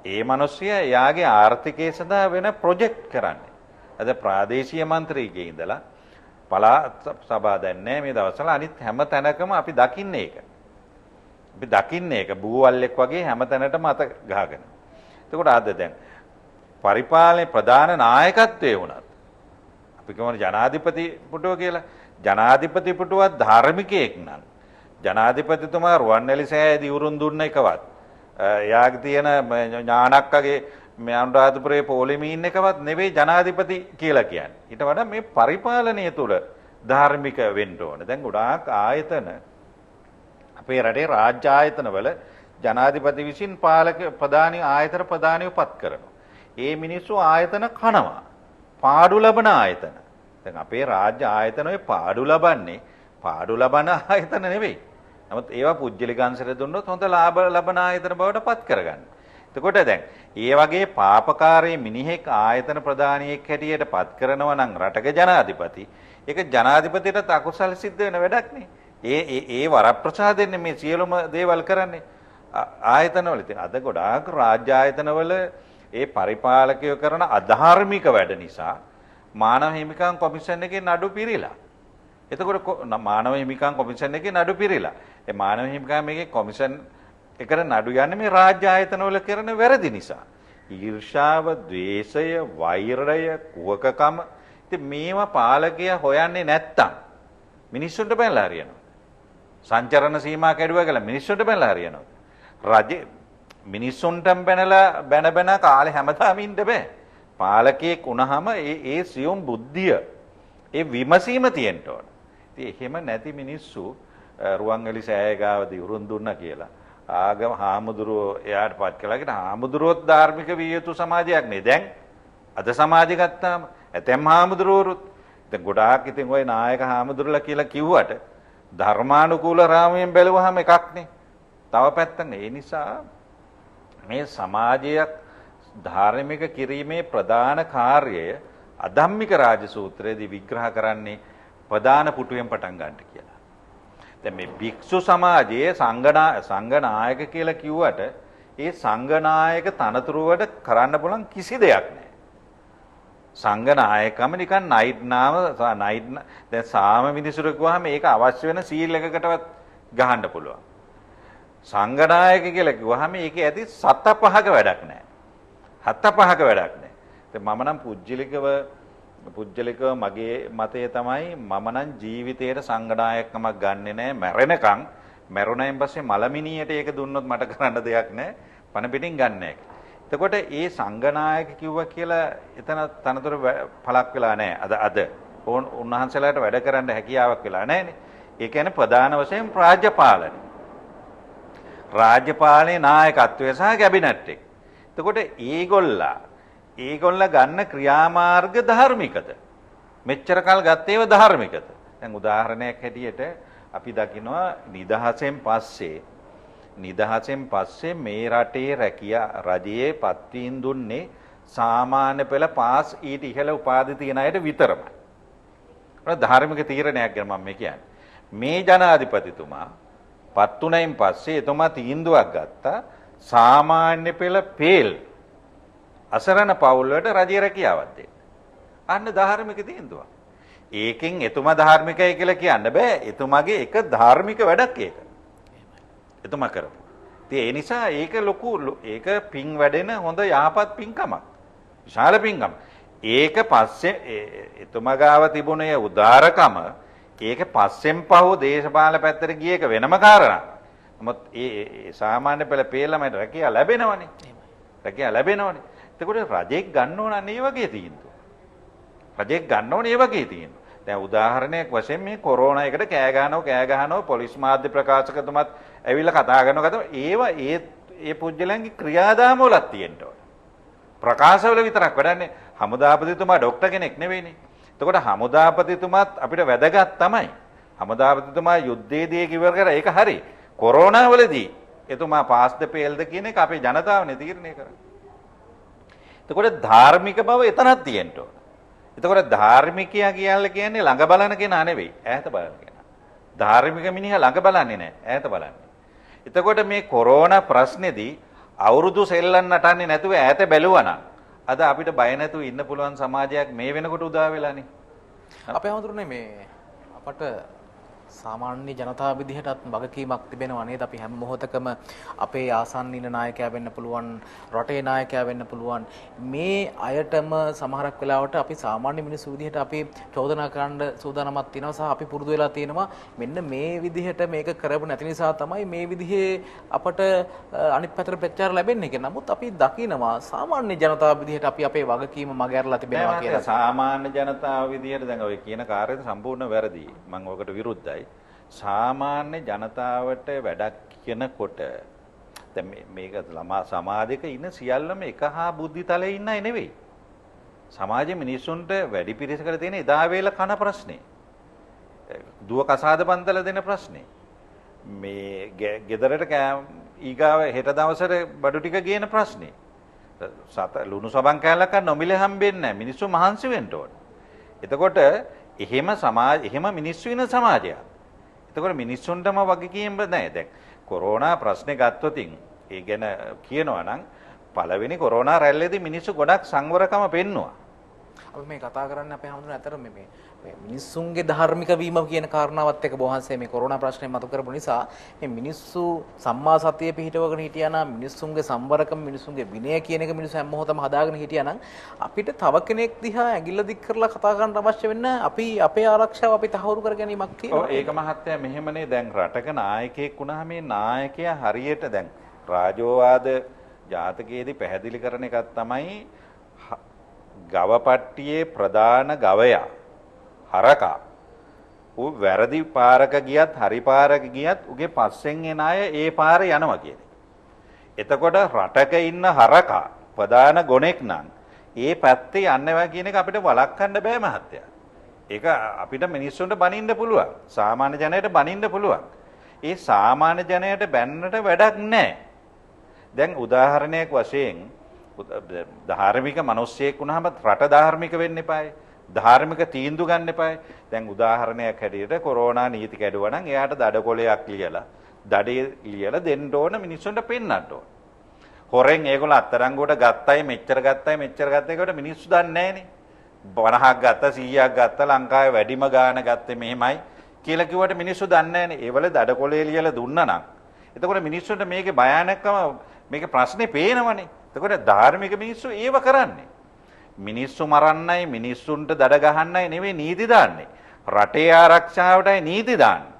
ඒ මිනිස්සයා එයාගේ ආර්ථිකය සඳහා වෙන ප්‍රොජෙක්ට් කරන්නේ. අද ප්‍රාදේශීය මන්ත්‍රීගේ ඉඳලා පළාත් සභා දැන්නේ මේ දවස්වල අනිත් හැම තැනකම අපි දකින්නේ ඒක. අපි දකින්නේ ඒක බූවල්ෙක් වගේ හැම තැනටම අත ගහගෙන. එතකොට අද දැන් පරිපාලන ප්‍රධාන නායකත්වයේ වුණත් අපි කියමු ජනාධිපති පුටුව කියලා. ජනාධිපති පුටුවත් ධාර්මිකයෙක් නම් ජනාධිපතිතුමා රුවන්වැලි සෑය දිවුරුම් දුන්න එකවත් එයාගේ තියෙන ඥානක්කගේ මේ අනුරාධපුරයේ පොලිමීන් එකවත් නෙවෙයි ජනාධිපති කියලා කියන්නේ. ඊට වඩා මේ පරිපාලනය තුල ධාර්මික වෙන්න ඕන. දැන් ගොඩාක් ආයතන අපේ රටේ රාජ්‍ය ආයතනවල ජනාධිපති විසින් පාලක ප්‍රධානී ආයතන ප්‍රධානීව පත් කරනවා. ඒ මිනිස්සු ආයතන කනවා. පාඩු ලබන ආයතන. දැන් අපේ රාජ්‍ය ආයතන ඔය පාඩු ලබන ආයතන නෙවෙයි. නමුත් ඒවා පුජ්‍යලිකංශයට දුන්නොත් හොඳ ලාභ ලබන ආයතන බවට පත් කරගන්න. එතකොට දැන් ඒ වගේ පාපකාරී මිනිහෙක් ආයතන ප්‍රධානියෙක් හැටියට පත් කරනවා නම් රටක ජනාධිපති ඒක ජනාධිපතියට අකුසල සිද්ධ වෙන වැඩක් නේ. ඒ වරප්‍රසාදෙන්නේ මේ සියලුම දේවල් කරන්නේ ආයතනවල. ඉතින් අද ගොඩාක් රාජ්‍ය ආයතනවල ඒ පරිපාලකයෝ කරන අධාර්මික වැඩ නිසා මානව හිමිකම් කොමිෂන් එකේ නඩු පිරීලා. එතකොට මානව හිමිකම් කොමිෂන් එකේ නඩු පිරීලා. ඒ මානව හිමිකම් එකේ කොමිෂන් එකට නඩු යන්නේ මේ රාජ්‍ය ආයතනවල කරන වැරදි නිසා. ඊර්ෂාව, ද්වේෂය, වෛරය, කුහකකම. ඉතින් මේවා පාලකයා හොයන්නේ නැත්තම් මිනිස්සුන්ට බැලලා හරියනවා. සංචරණ සීමා කැඩුවා කියලා මිනිස්සුන්ට බැලලා හරියනවා. රජේ මිනිස්සුන්ටම බැන කාලේ හැමදාම ඉන්න බෑ. පාලකයෙක් වුණාම ඒ සියුම් බුද්ධිය, ඒ විමසීම තියෙන්න ඕන. ඉතින් එහෙම නැති මිනිස්සු රුවන්වැලි සෑය ගාවදී උරුන් දුන්නා කියලා ආගම හාමුදුරුවෝ එයාට පත් කළාගෙන හාමුදුරුවෝත් ධාර්මික විය යුතු සමාජයක් නේ. දැන් අද සමාජය ගත්තාම ඇතැම් හාමුදුරුවෝරුත් දැන් ගොඩාක් ඉතින් ওই නායක හාමුදුරුවලා කියලා කිව්වට ධර්මානුකූල රාමයෙන් බැලුවහම එකක් නේ. තව පැත්තක් නේ. ඒ නිසා මේ සමාජයක් ධාර්මික කිරීමේ ප්‍රධාන කාර්යය අධම්මික රාජසූත්‍රයේදී විග්‍රහ කරන්නේ ප්‍රධාන පුටුවෙන් පටන් ගන්නට කියලා. දැන් මේ භික්ෂු සමාජයේ සංඝනායක කියලා කිව්වට ඒ සංඝනායක තනතුරුවට කරන්න පුළුවන් කිසි දෙයක් නැහැ. සංඝනායකම නිකන් නයිට් දැන් සාම මිනිසුරු කිව්වහම ඒක අවශ්‍ය වෙන සීල් එකකටවත් ගහන්න පුළුවන්. සංඝනායක කියලා කිව්වහම ඒකේ ඇති 7-5ක වැඩක් නැහැ. 7-5ක වැඩක් නැහැ. දැන් මම නම් පුජ්‍යලිකව මගේ මතය තමයි මම නම් ජීවිතේට සංඝනායකකමක් ගන්නෙ නැහැ. මැරෙනකන් මැරුණයින් පස්සේ මලමිනියට ඒක දුන්නොත් මට කරන්න දෙයක් නැහැ. පණ පිටින් ගන්න නැහැ. එතකොට ඒ සංඝනායක කිව්වා කියලා එතන තනතුරු පළක් වෙලා නැහැ. අද උන්වහන්සේලාට වැඩ කරන්න හැකියාවක් වෙලා නැහැනේ. ඒ කියන්නේ ප්‍රධාන වශයෙන් රාජ්‍ය පාලනය. රාජ්‍ය පාලනයේ නායකත්වය සහ කැබිනට් එක. එතකොට ඒගොල්ලා ගන්න ක්‍රියාමාර්ග ධාර්මිකද? මෙච්චර කල් ගත්තේව ධාර්මිකද? දැන් උදාහරණයක් හැටියට අපි දකිනවා නිදහසෙන් පස්සේ මේ රටේ රජයේ පත්වීම් දුන්නේ සාමාන්‍ය පෙළ පාස් ඊට ඉහළ උපාධි තියන අයට විතරමයි. ඒක ධාර්මික තීරණයක් ගැන මම කියන්නේ. මේ ජනාධිපතිතුමා පත් වුණයින් පස්සේ එතුමා තීන්දුවක් ගත්තා සාමාන්‍ය පෙළ පේල් අසරණ පවුල් වලට රජයේ රැකියාවක් දෙන්න. අන්න ධාර්මික තීන්දුවක්. ඒකෙන් එතුමා ධාර්මිකයි කියලා කියන්න බෑ. එතුමාගේ එක ධාර්මික වැඩක් ඒක. එතුමා කරපු. ඉතින් ඒ නිසා ඒක පිං වැඩෙන හොඳ යහපත් පිංකමක්. විශාල පිංකමක්. ඒක පස්සේ එතුමා ගාව තිබුණේ උදාරකම ඒක පස්සෙන් පහුව දේශපාලන පැත්තට ගිය එක වෙනම කාරණා. නමුත් ඒ සාමාන්‍ය පෙළ පේලමට රැකියාව ලැබෙනවනේ. එතකොට රජෙක් ගන්න ඕන අනේ වගේ තීන්දුව. දැන් උදාහරණයක් වශයෙන් මේ කොරෝනා එකට කෑ ගහනවා පොලිස් මාධ්‍ය ප්‍රකාශකතුමත් ඇවිල්ලා කතා කරනවා. ඒවා ඒ පුජ්‍යලයන්ගේ ක්‍රියාදාම වලක් තියෙන්න ඕන. ප්‍රකාශවල විතරක් වැඩන්නේ. හමුදාපතිතුමා ડોක්ටර් කෙනෙක් නෙවෙයිනේ. එතකොට හමුදාපතිතුමාත් අපිට වැදගත් තමයි. හමුදාපතිතුමා යුද්ධයේදී කිව්වර කරා ඒක හරි. කොරෝනා වලදී එතුමා පාස්ද පේල්ද කියන එක අපේ ජනතාවනේ තීරණය කරන්නේ. එතකොට ධාර්මික බව එතනක් තියෙන්න ඕන. එතකොට ධාර්මිකයා කියන්නේ ළඟ බලන කෙනා නෙවෙයි, ඈත බලන කෙනා. ධාර්මික මිනිහා ළඟ බලන්නේ නැහැ, ඈත බලන්නේ. එතකොට මේ කොරෝනා ප්‍රශ්නේදී අවුරුදු සෙල්ලම් නටන්නේ නැතුව ඈත බැලුවා නම් අද අපිට බය නැතුව ඉන්න පුළුවන් සමාජයක් මේ වෙනකොට උදා වෙලානේ. අපේ හැමතුරුනේ මේ අපට සාමාන්‍ය ජනතාව විදිහටත් වගකීමක් තිබෙනවා නේද? අපි හැම මොහොතකම අපේ ආසන්න ඉන්න නායකයා වෙන්න පුළුවන්, රටේ නායකයා වෙන්න පුළුවන්. මේ අයටම සමහරක් වෙලාවට අපි සාමාන්‍ය මිනිස්සු විදිහට අපි චෝදනා කරන්න සූදානමක් තියෙනවා සහ අපි පුරුදු වෙලා තියෙනවා මෙන්න මේ විදිහට මේක කරපු නැති නිසා තමයි මේ විදිහේ අපට අනිත් පැත්තට ප්‍රචාර ලැබෙන්නේ කියලා. නමුත් අපි දකිනවා සාමාන්‍ය ජනතාව විදිහට අපි අපේ වගකීම මගහැරලා තිබෙනවා කියලා. සාමාන්‍ය ජනතාව විදිහට දැන් ඔය කියන කාර්යය සම්පූර්ණ වැරදි. මම ඔකට විරුද්ධයි. සාමාන්‍ය ජනතාවට වැඩක් කියනකොට දැන් මේක සමාජයක ඉන්න සියල්ලම එක හා බුද්ධිතලයේ ඉන්න අය නෙවෙයි. සමාජයේ මිනිස්සුන්ට වැඩි පිරිසකට තියෙන එදා වේල කන ප්‍රශ්නේ. දුව කසාද පන්තල දෙන ප්‍රශ්නේ. මේ ගෙදරට ඊගාව හෙට දවසට බඩු ටික ගේන ප්‍රශ්නේ. ලුණු සබන් කෑල්ලක් නොමිලේ හම්බෙන්නේ නැහැ. මිනිස්සු මහන්සි වෙන්න ඕන. එතකොට එහෙම මිනිස්සු ඉන්න සමාජයක්. එතකොට මිනිස්සුන්ටම වගකීම් නැහැ. දැන් කොරෝනා ප්‍රශ්නේ ගත්තොතින් ඒ ගැන කියනවා නම් පළවෙනි කොරෝනා රැල්ලේදී මිනිස්සු ගොඩක් සංවරකම පෙන්නුවා. අපි මේ කතා කරන්නේ අපේ හැමෝටම අතර මේ මිනිස්සුන්ගේ ධාර්මික වීම කියන කාරණාවත් එක්ක බොහන්සේ මේ කොරෝනා ප්‍රශ්නේ මතු කරපු නිසා මේ මිනිස්සු සම්මා සතිය පිහිටවගෙන හිටියා නම් මිනිස්සුන්ගේ සම්වරකම මිනිස්සුන්ගේ විනය කියන එක මිනිස්සු හැම මොහොතම හදාගෙන හිටියා නම් අපිට තව කෙනෙක් දිහා ඇඟිල්ල දික් කරලා කතා කරන්න අවශ්‍ය වෙන්නේ අපි අපේ ආරක්ෂාව අපි තහවුරු කර ගැනීමක් තියෙනවා. ඒක මහත්තයා මෙහෙමනේ දැන් රටක නායකයෙක් වුණාම මේ නායකයා හරියට දැන් රාජෝවාද ජාතකයේදී පැහැදිලි කරන එකක් තමයි ගවපට්ටියේ ප්‍රධාන ගවයා හරකා ඌ වැරදි පාරක ගියත් හරි පාරක ගියත් උගේ පස්සෙන් එන අය ඒ පාරේ යනවා කියන්නේ. එතකොට රටක ඉන්න හරකා ප්‍රධාන ගොනෙක් නම් ඒ පැත්තේ යන්නවා කියන එක අපිට වළක්වන්න බෑ මහත්තයා. ඒක අපිට මිනිස්සුන්ට බනින්න පුළුවන්. සාමාන්‍ය ජනයට බනින්න පුළුවන්. ඒ සාමාන්‍ය ජනයට බැන්නට වැඩක් නැහැ. දැන් උදාහරණයක් වශයෙන් ධාර්මික මිනිස්සෙක් වුණාම රට ධාර්මික වෙන්න එපායි. ධාර්මික තීන්දුව ගන්න එපායි. දැන් උදාහරණයක් හැටියට කොරෝනා නීති කැඩුවා නම් එයාට දඩකොලයක් ලියලා දඩේ ලියලා දෙන්න ඕන මිනිස්සුන්ට පෙන්නන්න ඕන. හොරෙන් ඒගොල්ලෝ අත්තරංගුවට ගත්තයි මෙච්චර ගත්තේකට මිනිස්සු දන්නේ නැහනේ. 50ක් ගත්තා 100ක් ගත්තා ලංකාවේ වැඩිම ගාණ ගත්තේ මෙහෙමයි කියලා කිව්වට මිනිස්සු දන්නේ නැහනේ. ඒවල දඩකොලේ ලියලා දුන්නා නම් එතකොට මිනිස්සුන්ට මේකේ භයානකම මේකේ ප්‍රශ්නේ පේනවනේ. එතකොට ධාර්මික මිනිස්සු ඒව කරන්නේ. මිනිස්සු මරන්නයි මිනිස්සුන්ට දඩ ගහන්නයි නෙවෙයි නීති දාන්නේ. රටේ ආරක්ෂාවටයි නීති දාන්නේ.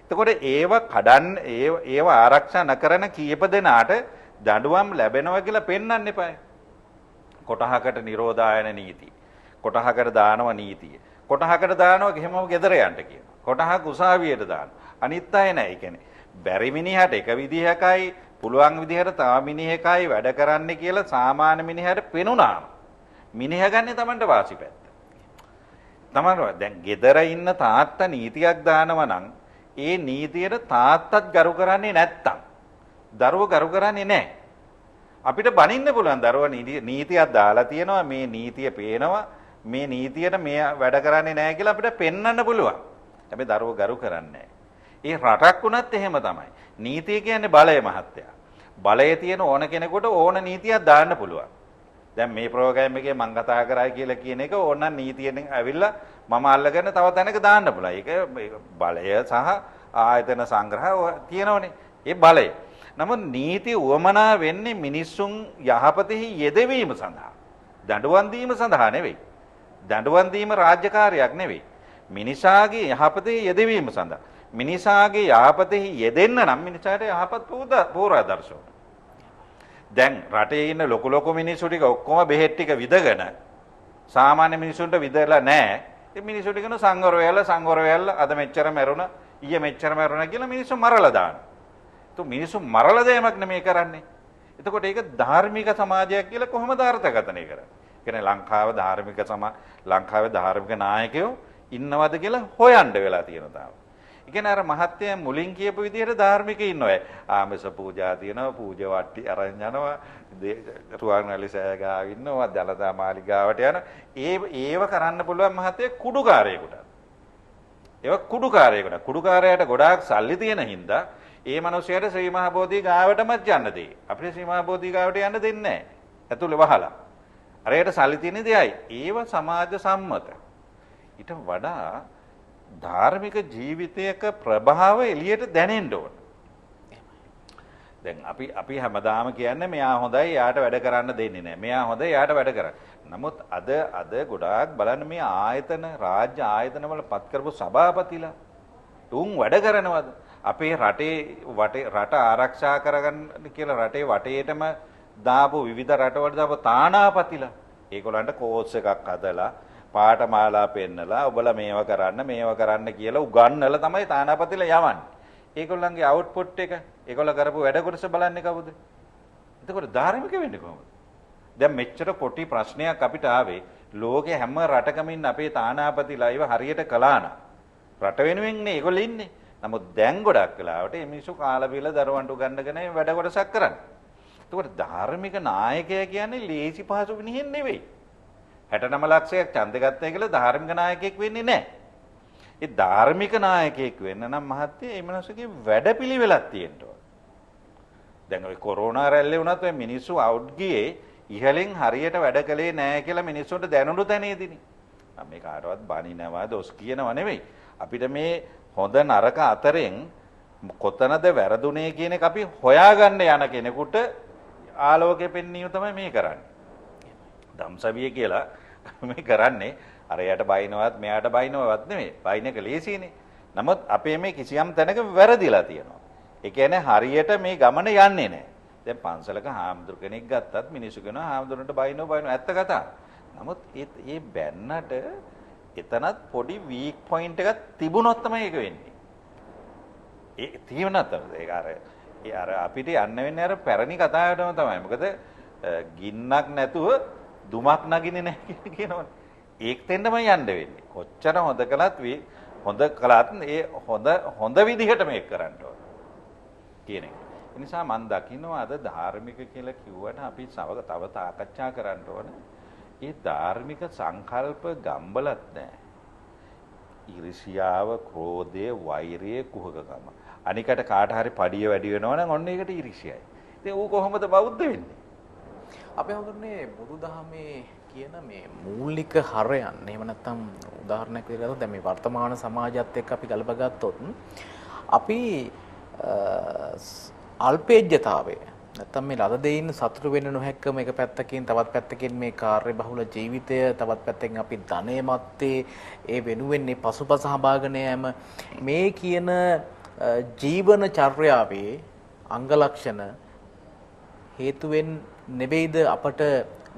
එතකොට ඒව ආරක්ෂා නොකරන කීප දෙනාට දඬුවම් ලැබෙනවා කියලා පෙන්වන්න එපායි. කොටහකට නිරෝධායන නීති. කොටහකට දානව නීතිය. කොටහකට දානවා ගෙහෙමම ගෙදර යන්න කියනවා. කොටහක් උසාවියට දානවා. අනිත් අය නෑ. ඒ කියන්නේ බැරි මිනිහට එක විදිහකයි පුළුවන් විදිහට තව මිනිහෙකයි වැඩ කරන්න කියලා සාමාන්‍ය මිනිහට පෙනුනාම මිනිහ ගන්නේ Tamanට වාසි පැත්ත. Taman දැන් ගෙදර ඉන්න තාත්තා නීතියක් දානවා නම් ඒ නීතියට තාත්තත් ගරු කරන්නේ නැත්තම් දරුවෝ ගරු කරන්නේ නැහැ. අපිට බනින්න පුළුවන් දරුවා නීතියක් දාලා තියෙනවා මේ නීතිය පේනවා මේ නීතියට මේ වැඩ කරන්නේ නැහැ කියලා අපිට පෙන්වන්න පුළුවන්. හැබැයි දරුවෝ ගරු කරන්නේ නැහැ. ඒ රටක් වුණත් එහෙම තමයි. නීතිය කියන්නේ බලය මහත්තයා. බලය තියෙන ඕන කෙනෙකුට ඕන නීතියක් දාන්න පුළුවන්. දැන් මේ ප්‍රෝග්‍රෑම් එකේ මම කතා කරා කියලා කියන එක ඕනනම් නීතියෙන් ඇවිල්ලා මම අල්ලගෙන තව තැනක දාන්න පුළුවන්. ඒක බලය සහ ආයතන සංග්‍රහ තියෙනවනේ. ඒ බලය. නමුත් නීති උවමනා වෙන්නේ මිනිස්සුන් යහපතෙහි යෙදවීම සඳහා. දඬුවම් දීම සඳහා නෙවෙයි. දඬුවම් දීම රාජ්‍යකාරියක් නෙවෙයි. මිනිසාගේ යහපතෙහි යෙදවීම සඳහා. මිනිසාගේ යහපතෙහි යෙදෙන්න නම් මිනිසාට යහපත් පූර්වාදර්ශ ඕන. දැන් රටේ ඉන්න ලොකු මිනිස්සු ටික ඔක්කොම බෙහෙත් ටික විදගෙන සාමාන්‍ය මිනිසුන්ට විදලා නැහැ. ඒ මිනිස්සු ටිකන සංවර වෙලා අද මෙච්චර මැරුණා ඊයේ මෙච්චර මැරුණා කියලා මිනිස්සු මරලා දානවා. මිනිස්සු මරලා දෑමක් නෙමෙයි කරන්නේ. එතකොට ඒක ධාර්මික සමාජයක් කියලා කොහොමද අර්ථකථනය කරන්නේ? කියන්නේ ලංකාවේ ධාර්මික නායකයෝ ඉන්නවද කියලා හොයන්න වෙලා තියෙනවා තාම. ඒ කියන්නේ අර මහත්ය මුලින් කියපු විදිහට ධාර්මිකයි ඉන්නවා. ආමස පූජා තියෙනවා, පූජා වට්ටි අරන් යනවා, රුවන්වැලි සෑය ගාව ඉන්නවා, දලදා මාලිගාවට යනවා. ඒව කරන්න පුළුවන් මහත්ය කුඩුකාරයෙකුට. ඒව කුඩුකාරයෙකුට. කුඩුකාරයාට ගොඩාක් සල්ලි තියෙන හින්දා ඒ මිනිහයාට ශ්‍රී මහා බෝධි ගාවටමත් යන්න දෙයි. අපිට ශ්‍රී මහා බෝධි ගාවට යන්න දෙන්නේ නැහැ. ඇතුලේ වහලා. අරයට සල්ලි තියෙන දෙයයි. ඒව සමාජ සම්මත. ඊට වඩා ධාර්මික ජීවිතයක ප්‍රභාව එළියට දැනෙන්න ඕන. දැන් අපි හැමදාම කියන්නේ මෙයා හොඳයි යාට වැඩ කරන්න දෙන්නේ නැහැ. මෙයා හොඳයි යාට වැඩ කරන්න. නමුත් අද ගොඩාක් බලන්න මේ ආයතන රාජ්‍ය ආයතන වල පත් කරපු සභාපතිලා තුන් වැඩ කරනවද? අපේ රට ආරක්ෂා කරගන්න කියලා රටේ වටේටම දාපු විවිධ රටවල දාපු තානාපතිලා ඒගොල්ලන්ට කෝස් එකක් හදලා පාඨමාලා පෙන්නලා ඔබලා මේව කරන්න කියලා උගන්වලා තමයි තානාපතිලා යවන්නේ. ඒගොල්ලන්ගේ අවුට්පුට් එක ඒගොල්ල කරපු වැඩ කොටස බලන්නේ කවුද? එතකොට ධාර්මික වෙන්නේ කොහොමද? දැන් මෙච්චර කොටි ප්‍රශ්නයක් අපිට ආවේ ලෝකේ හැම රටකම ඉන්න අපේ තානාපතිලා ඒව හරියට කළා නම් රට වෙනුවෙන් නේ ඒගොල්ලෝ ඉන්නේ. නමුත් දැන් ගොඩක් වෙලාවට මේ මිනිස්සු කාලා බීලා දරුවන්ට උගන්නගෙන වැඩ කොටසක් කරන්නේ. එතකොට ධාර්මික නායකයා කියන්නේ ලේසි පහසු මිනිහෙක් නෙවෙයි. 69 ලක්ෂයක් ඡන්ද ගත්තා කියලා ධාර්මික නායකයෙක් වෙන්නේ නැහැ. ඒ ධාර්මික නායකයෙක් වෙන්න නම් මහත්තයා මේ මිනිස්සුගේ වැඩපිළිවෙලක් තියෙන්න ඕන. දැන් ඔය කොරෝනා රැල්ලේ වුණත් ඔය මිනිස්සු අවුට් ගියේ ඉහලින් හරියට වැඩ කළේ නැහැ කියලා මිනිස්සුන්ට දැනුණු තැනේදීනේ. මම මේ කාටවත් බනිනවා දොස් කියනවා නෙවෙයි. අපිට මේ හොඳ නරක අතරින් කොතනද වැරදුනේ කියන එක අපි හොයාගන්න යන කෙනෙකුට ආලෝකය පෙන්වීම තමයි මේ කරන්නේ. ධම්සවිය කියලා මේ කරන්නේ අරයට බයිනවත් මෙයාට බයිනවත් නෙමෙයි. බයින එක ලේසියිනේ. නමුත් අපේ මේ කිසියම් තැනක වැරදිලා තියෙනවා. ඒ කියන්නේ හරියට මේ ගමන යන්නේ නැහැ. දැන් පන්සලක හාමුදුර කෙනෙක් ගත්තත් මිනිස්සු කියනවා හාමුදුරන්ට බයිනෝ ඇත්ත කතා. නමුත් ඒ බැන්නට එතනත් පොඩි වීක් පොයින්ට් එකක් තිබුණොත් තමයි ඒක වෙන්නේ. ඒ තියෙනත් ඒක අර අපිට යන්න වෙන්නේ අර පැරණි කතාවටම තමයි. මොකද ගින්නක් නැතුව දුමක් නගින්නේ නැහැ කියනවනේ. ඒක දෙන්නම යන්න වෙන්නේ. කොච්චර හොඳ කළත් ඒ හොඳ විදිහට මේක කරන්න ඕන කියන එක. ඒ නිසා මම දකින්නවා අද ධාර්මික කියලා කිව්වට අපි තව සාකච්ඡා කරන්න ඕන. ඒ ධාර්මික සංකල්ප ගම්බලත් නැහැ. ඊර්ෂියාව, ක්‍රෝධය, වෛරය, කුහකකම. අනිකට කාට හරි පඩිය වැඩි වෙනවා නම් ඔන්න ඒකට ඊර්ෂියයි. ඉතින් ඌ කොහොමද බෞද්ධ වෙන්නේ? අපි හඳුන්නේ බුදුදහමේ කියන මේ මූලික හරයන්. එහෙම නැත්නම් උදාහරණයක් විදිහට දැන් මේ වර්තමාන සමාජයත් එක්ක අපි ගලප ගත්තොත් අපි අල්පේජ්‍යතාවය නැත්නම් මේ ලද දෙයින් සතුටු වෙන්න නොහැක්කම එක පැත්තකින් තවත් පැත්තකින් මේ කාර්ය බහුල ජීවිතය තවත් පැත්තකින් අපි ධනෙ මැත්තේ ඒ වෙනුවෙන් මේ පසුපස හඹාගෙන යෑම මේ කියන ජීවන චර්යාවේ අංග ලක්ෂණ හේතුවෙන් නෙවෙයිද අපට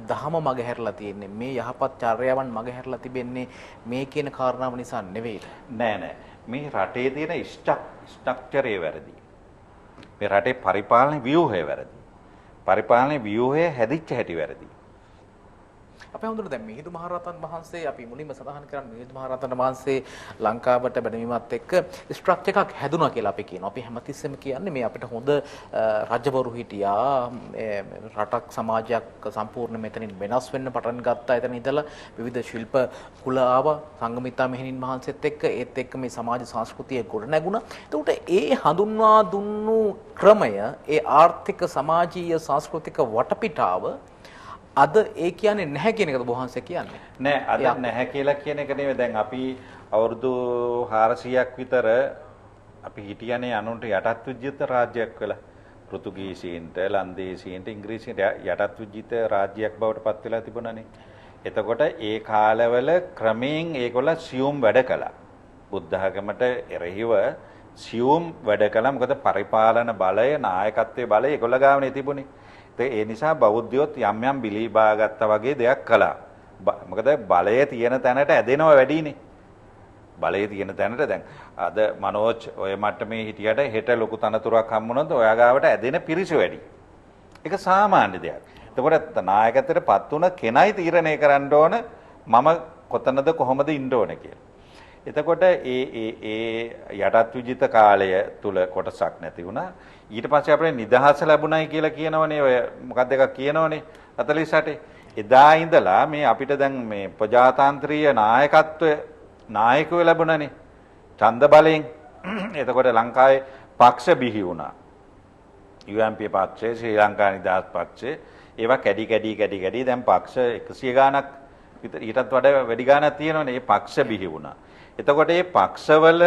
දහම මග හැරලා තියෙන්නේ මේ යහපත් චර්යාවන් මග හැරලා තිබෙන්නේ මේ කියන කාරණාව නිසා නෙවෙයිද? නෑ මේ රටේ තියෙන ස්ට්‍රක්චරේ වැරදි. මේ රටේ පරිපාලන ව්‍යුහය වැරදි. පරිපාලන ව්‍යුහය හැදිච්ච හැටි වැරදි. අපි හඳුනන දැන් මිහිඳු මහරහතන් වහන්සේ අපි මුලින්ම සඳහන් කරන්නේ මිහිඳු මහරහතන් වහන්සේ ලංකාවට බැඳීමත් එක්ක ස්ට්‍රක්චර් එකක් හැදුනා කියලා අපි කියනවා. අපි හැමතිස්සෙම කියන්නේ මේ අපිට හොඳ රජවරු හිටියා. රටක් සමාජයක් සම්පූර්ණ මෙතනින් වෙනස් වෙන්න පටන් ගත්තා. එතන ඉඳලා විවිධ ශිල්ප කුල ආවා. සංගමිතා මෙහෙණින් වහන්සේත් එක්ක ඒත් එක්ක මේ සමාජ සංස්කෘතිය ගොඩ නැගුණා. එතකොට ඒ හඳුන්වා දුන්නු ක්‍රමය ඒ ආර්ථික සමාජීය සංස්කෘතික වටපිටාව අද ඒ කියන්නේ නැහැ කියන එකද බොහන්සේ කියන්නේ? නෑ අද නැහැ කියලා කියන එක නෙවෙයි. දැන් අපි අවුරුදු 400ක් විතර අපි හිටියනේ අනුන්ට යටත් විජිත රාජ්‍යයක් වෙලා. පෘතුගීසීන්ට, ලන්දේසීන්ට, ඉංග්‍රීසීන්ට යටත් විජිත රාජ්‍යයක් බවට පත් වෙලා තිබුණානේ. එතකොට ඒ කාලවල ක්‍රමයෙන් ඒගොල්ල සියුම් වැඩ කළා. බුද්ධ ධර්මයට එරෙහිව සියුම් වැඩ කළා. මොකද පරිපාලන බලය, නායකත්වයේ බලය ඒගොල්ල ගාවනේ තිබුණේ. ඒ නිසා බෞද්ධයොත් යම් යම් බිලී බාගත්තා වගේ දෙයක් කළා. මොකද බලය තියෙන තැනට ඇදෙනව වැඩිනේ. බලය තියෙන තැනට දැන් අද මනෝජ් ඔය මට්ටමේ හිටියට හෙට ලොකු තනතුරක් හම්බුනොත් ඔයා ගාවට ඇදෙන පිරිස වැඩි. ඒක සාමාන්‍ය දෙයක්. එතකොට නායකත්වයටපත් වුණ කෙනයි තීරණය කරන්න ඕන මම කොතනද කොහොමද ඉන්න ඕන කියලා. එතකොට ඒ යටත් විජිත කාලය තුල කොටසක් නැති වුණා. ඊට පස්සේ අපේ නිදහස ලැබුණයි කියලා කියනවනේ ඔය මොකක්ද එකක් කියනවනේ 48. එදා ඉඳලා මේ අපිට දැන් මේ ප්‍රජාතාන්ත්‍රීය නායකයෝ ලැබුණනේ ඡන්ද බලයෙන්. එතකොට ලංකාවේ පක්ෂ බිහි වුණා. UMP පක්ෂය, ශ්‍රී ලංකා නිදහස් පක්ෂය ඒවා කැඩි දැන් පක්ෂ 100 ගාණක් විතර ඊටත් වඩා වැඩි ගාණක් තියෙනවනේ. ඒ පක්ෂ බිහි වුණා. එතකොට මේ පක්ෂවල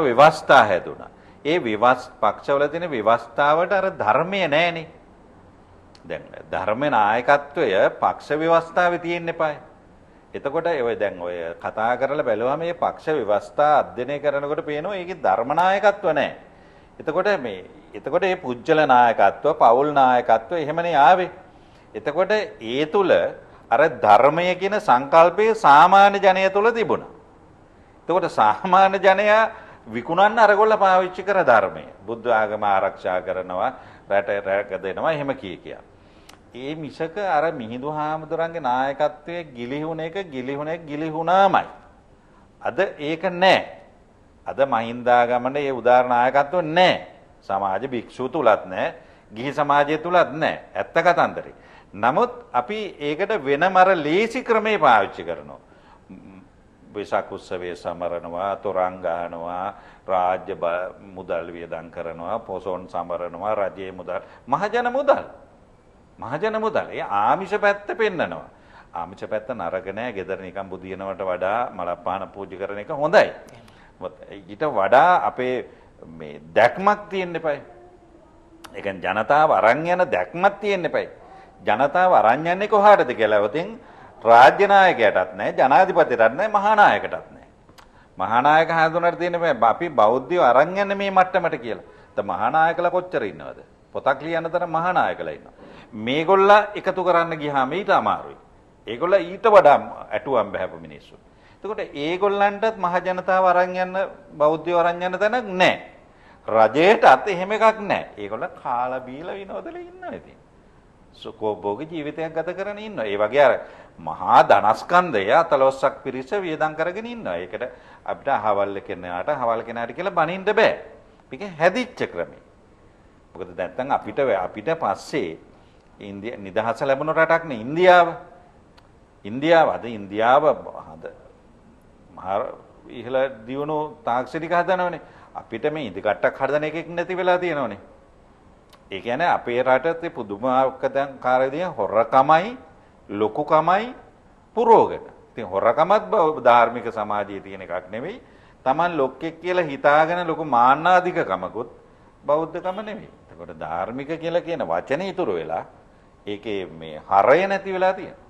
ව්‍යවස්ථා හැදුනා. ඒ පක්ෂවල තියෙන ව්‍යවස්ථාවට අර ධර්මය නැහැනේ. දැන් ධර්ම නායකත්වය පක්ෂ ව්‍යවස්ථාවේ තියෙන්න එපායි. එතකොට ඔය දැන් ඔය කතා කරලා බැලුවම මේ පක්ෂ ව්‍යවස්ථා අධ්‍යයනය කරනකොට පේනවා ඒකේ ධර්ම නායකත්ව නැහැ. එතකොට මේ පුජ්‍යල නායකත්ව, පෞල් නායකත්ව එහෙමනේ ආවේ. එතකොට ඒ තුල අර ධර්මය කියන සංකල්පය සාමාන්‍ය ජනය තුල තිබුණා. එතකොට සාමාන්‍ය ජනයා විකුණන්න අරගොල්ල පාවිච්චි කර ධර්මය. බුද්ධ ආගම ආරක්ෂා කරනවා, රට රැක දෙනවා එහෙම කිය. ඒ මිසක අර මිහිඳු හාමුදුරන්ගේ නායකත්වයේ ගිලිහුණාමයි. අද ඒක නැහැ. අද මහින්දාගමනේ ඒ උදාර නායකත්ව නැහැ. සමාජ භික්ෂුව තුලත් නැහැ. ගිහි සමාජය තුලත් නැහැ. ඇත්ත කතන්දරේ. නමුත් අපි ඒකට වෙනම අර ලේසි ක්‍රමේ පාවිච්චි කරනවා. වෙසක් උත්සවයේ සමරනවා, තොරන් ගහනවා, රාජ්‍ය මුදල් වියදම් කරනවා, පොසොන් සමරනවා, රජයේ මුදල්, මහජන මුදල්. ඒ ආමිෂ පැත්ත පෙන්නනවා. ආමිෂ පැත්ත නරක නෑ. ගෙදර නිකන් බුදිනවට වඩා මලපාන පූජා කරන එක හොඳයි. ඊට වඩා අපේ මේ දැක්මක් තියෙන්න එපයි. ඒ කියන්නේ ජනතාව අරන් යන දැක්මක් තියෙන්න එපයි. ජනතාව අරන් යන්නේ කොහාටද කියලා වතින් රාජ්‍ය නායකයටත් නැහැ, ජනාධිපතියටත් නැහැ, මහානායකටත් නැහැ. මහානායක හඳුනන තියෙන අපි බෞද්ධයෝ අරන් යන්නේ මේ මට්ටමට කියලා. ද මහානායකලා කොච්චර ඉන්නවද? පොතක් ලියන තරම් මහානායකලා ඉන්නවා. මේගොල්ලා එකතු කරන්න ගියාම ඊට අමාරුයි. ඒගොල්ලා ඊට වඩා ඇටුවම් බහැපු මිනිස්සු. එතකොට ඒගොල්ලන්ටත් මහ ජනතාව අරන් යන්න, බෞද්ධයෝ අරන් යන්න තැනක් නැහැ. රජයටත් එහෙම එකක් නැහැ. ඒගොල්ලෝ කාලා බීලා විනෝදෙල ඉන්නවා ඉතින්. සුඛෝභෝගී ජීවිතයක් ගත කරගෙන ඉන්නවා. ඒ වගේ අර මහා ධනස්කන්ධය අතලොස්සක් පිරිස වියදම් කරගෙන ඉන්නවා. ඒකට අපිට අහවල් කෙනාට කියලා බනින්න බෑ. මේක හැදිච්ච ක්‍රමය. මොකද නැත්තම් අපිට පස්සේ නිදහස ලැබුණ රටක් නේ ඉන්දියාව. ඉන්දියාව මහා ඉහළ දියුණු තාක්ෂණික හදනවනේ. අපිට මේ ඉදිකට්ටක් හදන එකක් නැති වෙලා තියෙනවනේ. ඒ කියන්නේ අපේ රටේ පුදුමාකාර විදිහේ හොරකමයි, ලොකුකමයි පුරෝගන. ඉතින් හොරකමත් ධාර්මික සමාජයේ තියෙන එකක් නෙවෙයි. Taman ලොක්ෙක් කියලා හිතාගෙන ලොකු මාන්නාධිකකමකුත් බෞද්ධකම නෙවෙයි. ඒකට ධාර්මික කියලා කියන වචනේ ඉතුරු වෙලා ඒකේ මේ හරය නැති වෙලා තියෙනවා.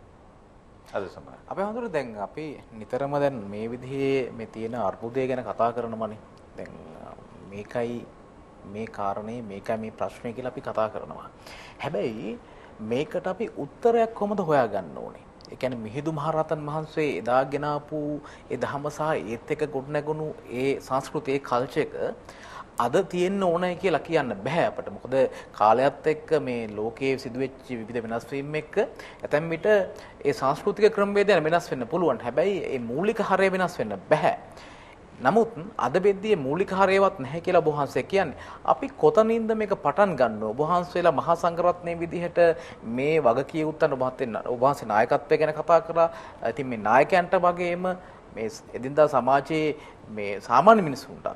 අද සමාජය. අපේ හඳුර දැන් අපි නිතරම දැන් මේ විදිහේ මේ තියෙන අර්බුදය ගැන කතා කරනමනේ. දැන් මේකයි මේ කාරණේ, මේකයි මේ ප්‍රශ්නේ කියලා අපි කතා කරනවා. හැබැයි මේකට අපි උත්තරයක් කොහොමද හොයාගන්න ඕනේ? ඒ කියන්නේ මිහිඳු මහරහතන් වහන්සේ එදා ගෙනාපු ඒ ධර්ම සහ ඒත් එක්ක ගොඩනැගුණු ඒ සංස්කෘතියේ කල්චර් එක අද තියෙන්න ඕනයි කියලා කියන්න බෑ අපිට. මොකද කාලයත් එක්ක මේ ලෝකයේ සිදුවෙච්ච විවිධ වෙනස් වීම් එක්ක ඇතැම් විට ඒ සංස්කෘතික ක්‍රමවේදයන් වෙනස් වෙන්න පුළුවන්. හැබැයි ඒ මූලික හරය වෙනස් වෙන්න බෑ. නමුත් අද වෙද්දී මූලික හරයවත් නැහැ කියලා ඔබ වහන්සේ කියන්නේ. අපි කොතනින්ද මේක පටන් ගන්නව? ඔබ වහන්සේලා මහා සංඝරත්නයේ විදිහට මේ වගකීම් උත්තර ඔබ වහන්සේ නායකත්වය ගැන කතා කරා. ඉතින් මේ නායකයන්ට වගේම මේ එදිනදා සමාජයේ මේ සාමාන්‍ය මිනිසුන්ට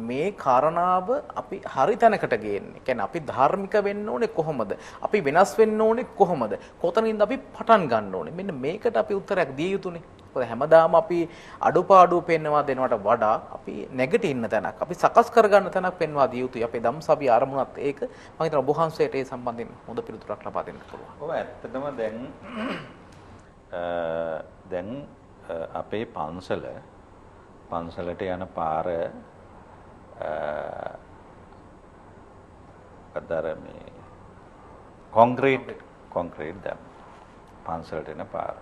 මේ කාරණාව අපි හරි තැනකට ගේන්නේ. කියන්නේ අපි ධාර්මික වෙන්න ඕනේ කොහොමද? අපි වෙනස් වෙන්න ඕනේ කොහොමද? කොතනින්ද අපි පටන් ගන්න ඕනේ? මෙන්න මේකට අපි උත්තරයක් දිය යුතුනේ. මොකද හැමදාම අපි අඩුපාඩු පෙන්වා දෙනවට වඩා අපි නැගිට ඉන්න තැනක්, අපි සකස් කරගන්න තැනක් පෙන්වා දිය යුතුයි. අපේ ධම්සභිය ආරමුණත් ඒක මම හිතනවා ඔබ වහන්සේට ඒ සම්බන්ධයෙන් හොඳ පිළිතුරක් ලබා දෙන්න පුළුවන්. ඔව් ඇත්තටම දැන් අපේ පන්සලට යන පාර අදර මේ කොන්ක්‍රීට් දැම් පන්සලට එන පාර.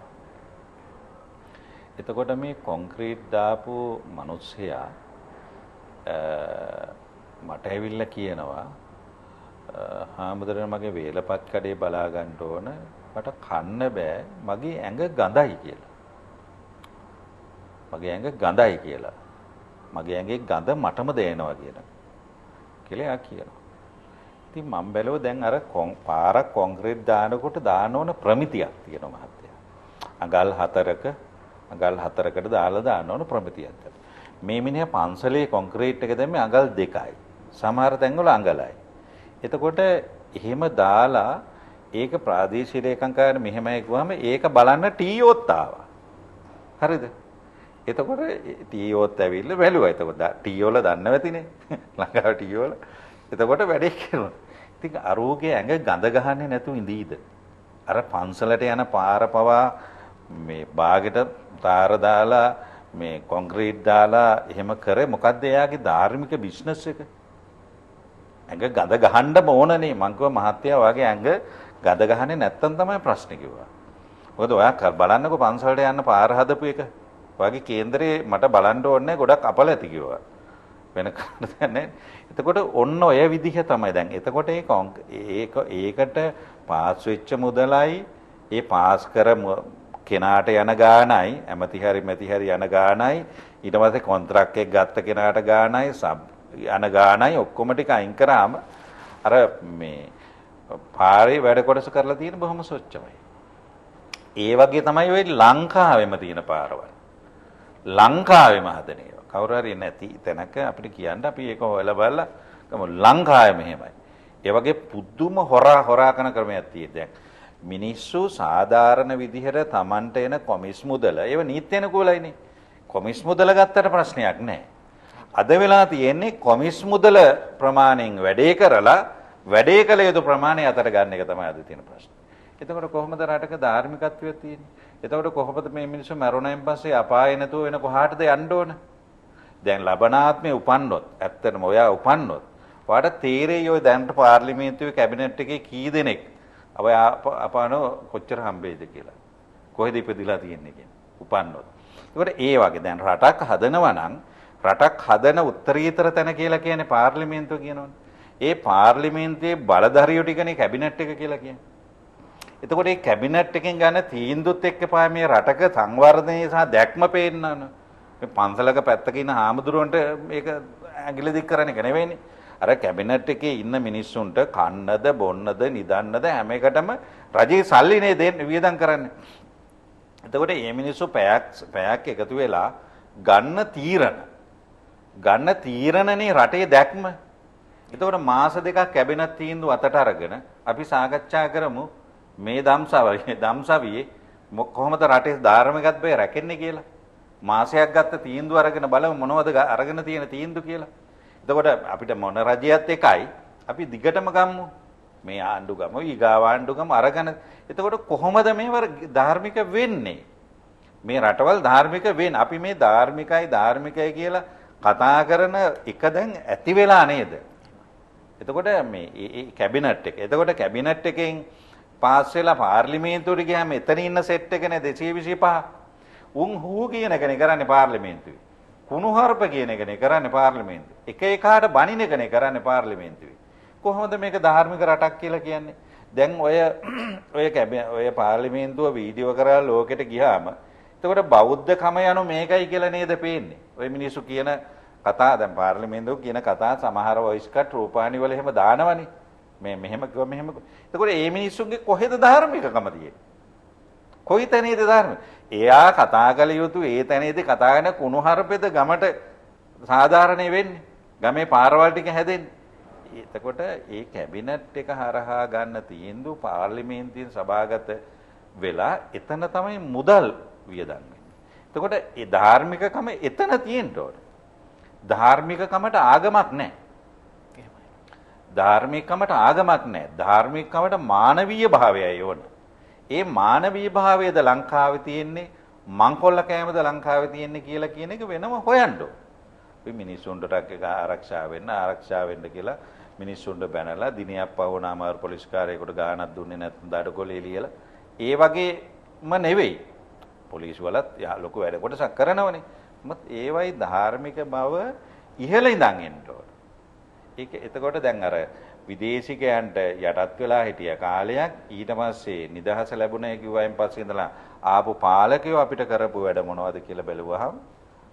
එතකොට මේ කොන්ක්‍රීට් දාපු මිනිස්සයා මට ඇවිල්ලා කියනවා හාමුදුරනේ මගේ වේලපත් කඩේ බලා ගන්න ඕන මට කන්න බෑ මගේ ඇඟ ගඳයි කියලා. මගේ ඇඟේ ගඳ මටම දැනෙනවා කියලා එයා කියනවා. ඉතින් මම බැලුවා දැන් අර පාරක් කොන්ක්‍රීට් දානකොට දාන ඕන ප්‍රමිතියක් තියෙනවා මහත්තයා. අඟල් හතරකට දාලා දාන ඕන ප්‍රමිතියක්. මේ මිනිහා පන්සලේ කොන්ක්‍රීට් එක දැම්මේ අඟල් 2යි. සමහර තැන්වල අඟලයි. එතකොට එහෙම දාලා ඒක ප්‍රාදේශීය ලේකම්කාරයන් මෙහෙමයි ගුවාම ඒක බලන්න ටීයෝත් ආවා. හරිද? එතකොට ටීයෝත් ඇවිල්ලා බැලුවා. එතකොට ටීයෝල දන්නව ඇතිනේ. ලංකාවේ ටීයෝල. එතකොට වැඩේ කරනවා. ඉතින් අරෝගේ ඇඟ ගඳ ගහන්නේ නැතුව ඉඳීද? අර පන්සලට යන පාර පවා මේ බාගෙට තාර දාලා මේ කොන්ක්‍රීට් දාලා එහෙම කරේ මොකද්ද එයාගේ ධාර්මික බිස්නස් එක? ඇඟ ගඳ ගහන්න ඕනනේ. මං කිව්වා මහත්තයා වාගේ ඇඟ ගඳ ගහන්නේ නැත්තම් තමයි ප්‍රශ්නේ කිව්වා. මොකද ඔයා බලන්නකෝ පන්සලට යන්න පාර හදපු එක. ඔයාගේ කේන්දරේ මට බලන්න ඕනේ ගොඩක් අපල ඇති කිව්වා. වෙන කාරණා නැහැ. එතකොට ඔන්න ඔය විදිහ තමයි දැන්. එතකොට ඒකට පාස් වෙච්ච මුදලයි ඒ පාස් කර කෙනාට යන ගාණයි ඇමති හරි යන ගාණයි ඊට පස්සේ කොන්ත්‍රාක්ට් එක ගත්ත කෙනාට ගාණයි සබ් යන ගාණයි ඔක්කොම ටික අයින් කරාම අර මේ පාරේ වැඩ කොටස කරලා තියෙන බොහොම සොච්චමයි. ඒ වගේ තමයි ওই ලංකාවෙම තියෙන පාරවල්. ලංකාවෙම හදන ඒවා. කවුරු හරි නැති තැනක අපිට කියන්න අපි ඒක හොයලා බලලා ගමු ලංකාවේ මෙහෙමයි. ඒ වගේ පුදුම හොරා කරන ක්‍රමයක් තියෙනවා. දැන් මිනිස්සු සාධාරණ විදිහට Tamanට එන කොමිස් මුදල ඒව නීත්‍යනුකූලයිනේ. කොමිස් මුදල ගත්තට ප්‍රශ්නයක් නැහැ. අද වෙලා තියෙන්නේ කොමිස් මුදල ප්‍රමාණයෙන් වැඩේ කරලා වැඩේ කළ යුතු ප්‍රමාණය අතර ගන්න එක තමයි අද තියෙන ප්‍රශ්නේ. එතකොට කොහොමද රටක ධාර්මිකත්වය තියෙන්නේ? එතකොට කොහොමද මේ මිනිස්සු මරුණයින් පස්සේ අපායේ නැතුව වෙන කොහාටද යන්න ඕන? දැන් ලබනාත්මේ උපන්නොත් ඇත්තටම ඔයා උපන්නොත් ඔයාට තේරෙයි ඔය දැනට පාර්ලිමේන්තුවේ කැබිනට් එකේ කී දෙනෙක් අපානෝ කොච්චර හම්බෙයිද කියලා. කොහෙද ඉපදිලා තියෙන්නේ කියන්නේ උපන්නොත්. ඒකට ඒ වගේ දැන් රටක් හදනවා නම් රටක් හදන උත්තරීතර තැන කියලා කියන්නේ පාර්ලිමේන්තුව කියනවනේ. ඒ පාර්ලිමේන්තුවේ බලධාරියෝ ටිකනේ කැබිනට් එක කියලා කියන්නේ. එතකොට මේ කැබිනට් එකෙන් ගන්න තීන්දුවත් එක්ක පාය මේ රටක සංවර්ධනය සහ දැක්ම පේන්නන. මේ පන්සලක පැත්තක ඉන්න හාමුදුරුවන්ට මේක ඇඟිලි දික් කරන එක නෙවෙයිනේ. අර කැබිනට් එකේ ඉන්න මිනිස්සුන්ට කන්නද බොන්නද නිදන්නද හැම එකටම රජයේ සල්ලිනේ දෙන්න වියදම් කරන්නේ. එතකොට මේ මිනිස්සු පැයක් එකතු වෙලා ගන්න තීරණනේ රටේ දැක්ම. එතකොට මාස දෙකක් කැබිනට් තීන්දුව අතට අරගෙන අපි සාකච්ඡා කරමු මේ දම්සවියේ කොහොමද රටේ ධාර්මිකත්වය රැකෙන්නේ කියලා. මාසයක් ගත්ත තීන්දුව අරගෙන බලමු මොනවද අරගෙන තියෙන තීන්දුව කියලා. එතකොට අපිට මොන රජයත් එකයි අපි දිගටම ගමු. මේ ආණ්ඩු ගමු ඊගාව ආණ්ඩු ගමු අරගෙන. එතකොට කොහොමද මේව ධාර්මික වෙන්නේ? මේ රටවල් ධාර්මික වෙන්නේ. අපි මේ ධාර්මිකයි කියලා කතා කරන එක දැන් ඇති වෙලා නේද? එතකොට මේ කැබිනට් එක. එතකොට කැබිනට් එකෙන් පාස් වෙලා පාර්ලිමේන්තුවට ගියාම එතන ඉන්න සෙට් එකනේ 225. උන් හූ කියන එකනේ කරන්නේ පාර්ලිමේන්තුවේ. කුණුහරුප කියන එකනේ කරන්නේ පාර්ලිමේන්තුවේ. එක එකාට බණින එකනේ කරන්නේ පාර්ලිමේන්තුවේ. කොහොමද මේක ධාර්මික රටක් කියලා කියන්නේ? දැන් ඔය පාර්ලිමේන්තුව වීඩියෝ කරලා ලෝකෙට ගියාම එතකොට බෞද්ධකම යනු මේකයි කියලා නේද පේන්නේ. ඔය මිනිස්සු කියන කතා දැන් පාර්ලිමේන්තුව කියන කතා සමහර වොයිස් කට් රූපානි වල එහෙම දානවනේ. මෙහෙම කිව්ව මෙහෙම. එතකොට මේ මිනිස්සුන්ගේ කොහෙද ධාර්මිකකම තියෙන්නේ? කොයි තැනේද ධර්ම? එයා කතා කළ යුතු ඒ තැනේදී කතා කරන කුණුහරුපෙද ගමට සාධාරණේ වෙන්නේ. ගමේ පාරවල් ටික හැදෙන්නේ. එතකොට ඒ කැබිනට් එක හරහා ගන්න තීන්දුව පාර්ලිමේන්තුවෙන් සභාගත වෙලා එතන තමයි මුදල් වියදම් වෙන්නේ. එතකොට ඒ ධාර්මිකකම එතන තියෙන්න ඕන. ධාර්මිකකමට ආගමක් නැහැ. ධාර්මිකකමට ආගමක් නැහැ. ධාර්මිකකමට මානවීය භාවයයි ඕන. ඒ මානවීය භාවයද ලංකාවේ තියෙන්නේ මංකොල්ල කෑමද ලංකාවේ තියෙන්නේ කියලා කියන එක වෙනම හොයන්න ඕන. අපි මිනිස්සුන්ට ආරක්ෂා වෙන්න කියලා මිනිස්සුන්ට බැනලා දිනයක් පවුනාම පොලිස් කාර්යයකට ගාණක් දුන්නේ නැත්නම් දඩකොලේ ලියලා ඒ වගේම නෙවෙයි. පොලිස් වලත් ලොකු වැඩ කොටසක් කරනවනේ. මොකද ඒවයි ධාර්මික බව ඉහළ ඉඳන් එන්න ඕන. ඒක එතකොට දැන් අර විදේශිකයන්ට යටත් වෙලා හිටිය කාලයක් ඊට පස්සේ නිදහස ලැබුණේ කිව්වයින් පස්සේ ඉඳලා ආපු පාලකයෝ අපිට කරපු වැඩ මොනවද කියලා බැලුවහම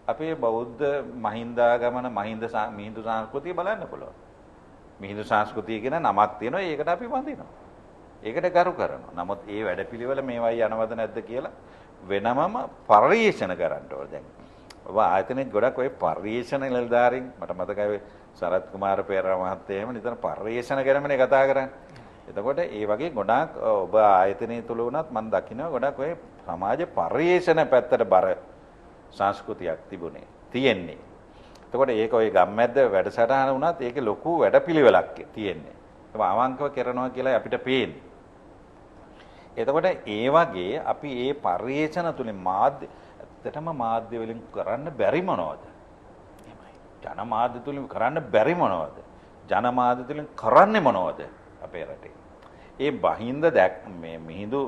අපේ බෞද්ධ මහින්දාගමන මිහිඳු සංස්කෘතිය බලන්න පුළුවන්. මිහිඳු සංස්කෘතිය කියන නමක් තියෙනවා. ඒකට අපි වඳිනවා. ඒකට කරු කරනවා. නමුත් ඒ වැඩපිළිවෙල මේවයි යනවද නැද්ද කියලා වෙනමම පරිශන කරන්න ඕන. දැන් ඔබ ආයතනෙත් ගොඩක් ඔය පරිශන නිලධාරීන් මට මතකයි සරත් කුමාර පෙරේරා මහත්තයා එහෙම නිතර පරිශන ගැනමනේ කතා කරන්නේ. එතකොට ඒ වගේ ගොඩාක් ඔබ ආයතනයේ තුල වුණත් මම දකිනවා ගොඩක් ඔය සමාජ පරිශන පැත්තට බර සංස්කෘතියක් තිබුණේ තියෙන්නේ. එතකොට ඒක ඔය ගම්මැද්ද වැඩසටහන වුණත් ඒකේ ලොකු වැඩපිළිවෙලක් තියෙන්නේ. ඒක අවංකව කරනවා කියලා අපිට පේන්නේ. එතකොට ඒ වගේ අපි මේ පරිේෂණ තුලින් ඇත්තටම මාධ්‍ය වලින් කරන්න බැරි මොනවද? එහෙමයි. ජනමාධ්‍ය තුලින් කරන්න බැරි මොනවද? ජනමාධ්‍ය තුලින් කරන්නේ මොනවද අපේ රටේ? ඒ බහින්ද මේ මිහිඳු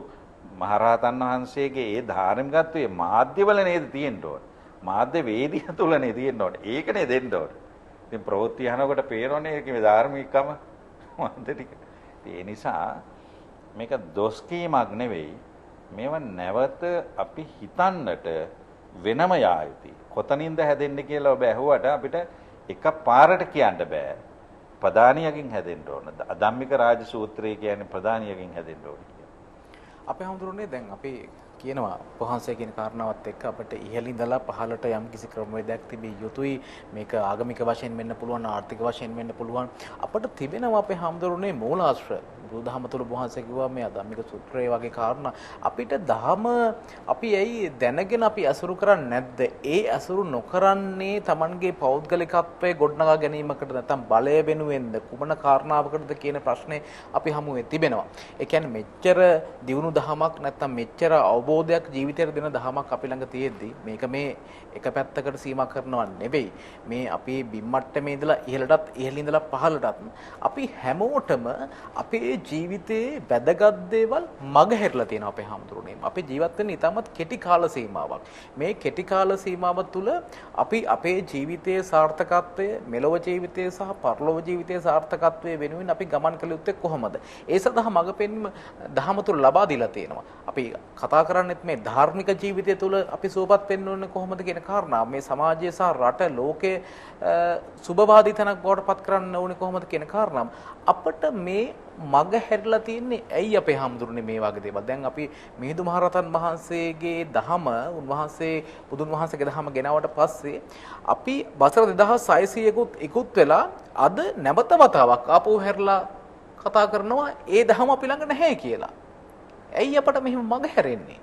මහරහතන් වහන්සේගේ ඒ ධාර්මිකත්වයේ මාධ්‍යවල නේද තියෙන්න ඕන. මාධ්‍ය වේදික තුල නේද තියෙන්න ඕන. ඒකනේ දෙන්න ඕන. ඉතින් ප්‍රවෘත්ති අහනකොට පේනෝනේ ඒකේ ධාර්මිකකම මාධ්‍ය ටික. ඒ නිසා මේක දොස් කීමක් නෙවෙයි. මේව නැවත අපි හිතන්නට වෙනම යා යුතුයි. කොතනින්ද හැදෙන්නේ කියලා ඔබ ඇහුවට අපිට එකපාරට කියන්න බෑ. ප්‍රධානියකින් හැදෙන්න ඕන. අධම්මික රාජ සූත්‍රය කියන්නේ ප්‍රධානියකින් හැදෙන්න ඕන කියලා. අපේ හඳුරන්නේ දැන් අපි කියනවා වහන්සේ කියන කාරණාවත් එක්ක අපිට ඉහළින් ඉඳලා පහළට යම් කිසි ක්‍රමවේදයක් තිබිය යුතුයි. මේක ආගමික වශයෙන් වෙන්න පුළුවන්, ආර්ථික වශයෙන් වෙන්න පුළුවන්. අපිට තිබෙනවා අපේ හඳුරන්නේ මූලාශ්‍ර. බුදුදහම තුළ වහන්සේ කිව්වා මේ අධම්මික සූත්‍රය වගේ කාරණා අපිට දහම අපි ඇයි දැනගෙන අපි අසුරු කරන්නේ නැද්ද? ඒ අසුරු නොකරන්නේ Tamanගේ පෞද්ගලිකත්වයේ ගොඩනගා ගැනීමකට නැත්නම් බලය වෙනුවෙන්ද කුමන කාරණාවකටද කියන ප්‍රශ්නේ අපි හමුවේ තිබෙනවා. ඒ කියන්නේ මෙච්චර දියුණු දහමක් නැත්නම් මෙච්චර අවබෝධයක් ජීවිතයට දෙන දහමක් අපි ළඟ තියෙද්දි මේක මේ එක පැත්තකට සීමා කරනවා නෙවෙයි. මේ අපි බිම් මට්ටමේ ඉඳලා ඉහළටත් ඉහළින් ඉඳලා පහළටත් අපි හැමෝටම අපේ ජීවිතයේ වැදගත් දේවල් මගහැරලා තියෙනවා අපේ හැමතුරුනේ. අපි ජීවත් වෙන්නේ ඉතාමත් කෙටි කාල සීමාවක්. මේ කෙටි කාල සීමාව තුළ අපි අපේ ජීවිතයේ සාර්ථකත්වය, මෙලොව ජීවිතයේ සහ පරලොව ජීවිතයේ සාර්ථකත්වය වෙනුවෙන් අපි ගමන් කළ යුත්තේ කොහොමද? ඒ සඳහා මඟ පෙන්වීම දහම තුළ ලබා දීලා තියෙනවා. අපි කතා කරන්නේත් මේ ධාර්මික ජීවිතය තුළ අපි සුවපත් වෙන්න ඕනේ කොහොමද කියන කාරණා. මේ සමාජය සහ රට ලෝකයේ සුබවාදී තැනක් බවට පත් කරන්න ඕනේ කොහොමද කියන කාරණා. අපිට මේ මග හැරිලා තියෙන්නේ ඇයි අපේ හැමදුරනේ මේ වගේ දේවල්. දැන් අපි මිහිඳු මහරහතන් වහන්සේගේ දහම උන්වහන්සේ බුදුන් වහන්සේගේ දහම ගෙනාවට පස්සේ අපි වසර 2600කුත් ඉක්ුත් වෙලා අද නැවත වතාවක් ආපහු හැරිලා කතා කරනවා ඒ දහම අපි ළඟ නැහැ කියලා. ඇයි අපට මෙහෙම මග හැරෙන්නේ?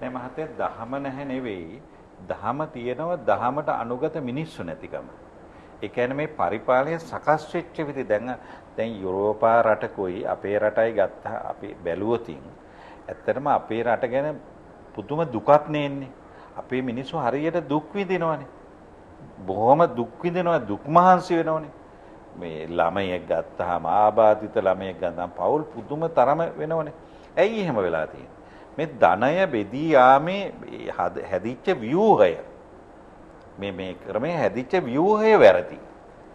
මේ මහත්තයා දහම නැහැ නෙවෙයි. දහම තියෙනවා දහමට අනුගත මිනිස්සු නැතිකම. ඒ කියන්නේ මේ පරිපාලනය සකස් වෙච්ච විදිහ දැන් යුරෝපා රටකුයි අපේ රටයි ගත්තා අපි බැලුවොතින් ඇත්තටම අපේ රට ගැන පුදුම දුකක් නෙන්නේ. අපේ මිනිස්සු හරියට දුක් විඳිනවනේ. බොහොම දුක් විඳිනවා, දුක් මහන්සි වෙනවනේ. මේ ළමයෙක් ගත්තාම ආබාධිත ළමයෙක් ගත්තාම පවුල් පුදුම තරම වෙනවනේ. ඇයි එහෙම වෙලා තියෙන්නේ? මේ ධනය බෙදී යාමේ හැදිච්ච ව්‍යුහය මේ ක්‍රමයේ හැදිච්ච ව්‍යුහය වැරදි.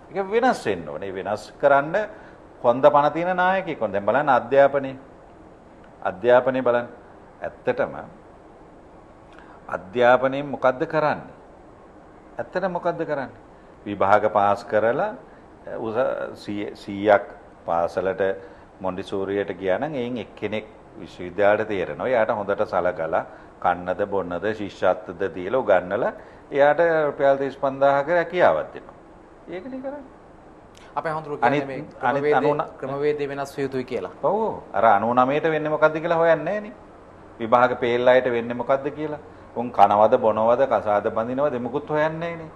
ඒක වෙනස් වෙන්න ඕනේ. වෙනස් කරන්න හොඳ පණ තියෙන නායකයෙක්. දැන් බලන්න අධ්‍යාපනයේ බලන්න. ඇත්තටම අධ්‍යාපනයෙන් මොකද්ද කරන්නේ? ඇත්තටම මොකද්ද කරන්නේ? විභාග පාස් කරලා 100ක් පාසලට මොන්ටිසෝරියට ගියා නම් එයින් එක්කෙනෙක් විශ්වවිද්‍යාලයට තේරෙනවා. එයාට හොඳට සලකලා කන්නද බොන්නද ශිෂ්‍යත්වද දීලා උගන්නලා එයාට රුපියල් 35000ක රැකියාවක් දෙනවා. ඒකනේ කරන්නේ. අපේ හඳුරු කියන්නේ මේ ක්‍රමවේදය වෙනස් විය යුතුයි කියලා. ඔව්. අර 99ට වෙන්නේ මොකද්ද කියලා හොයන්නේ නැහනේ. විභාග පෙළලායට වෙන්නේ මොකද්ද කියලා. උන් කනවද බොනවද කසාද බඳිනවද මොකුත් හොයන්නේ නැහනේ.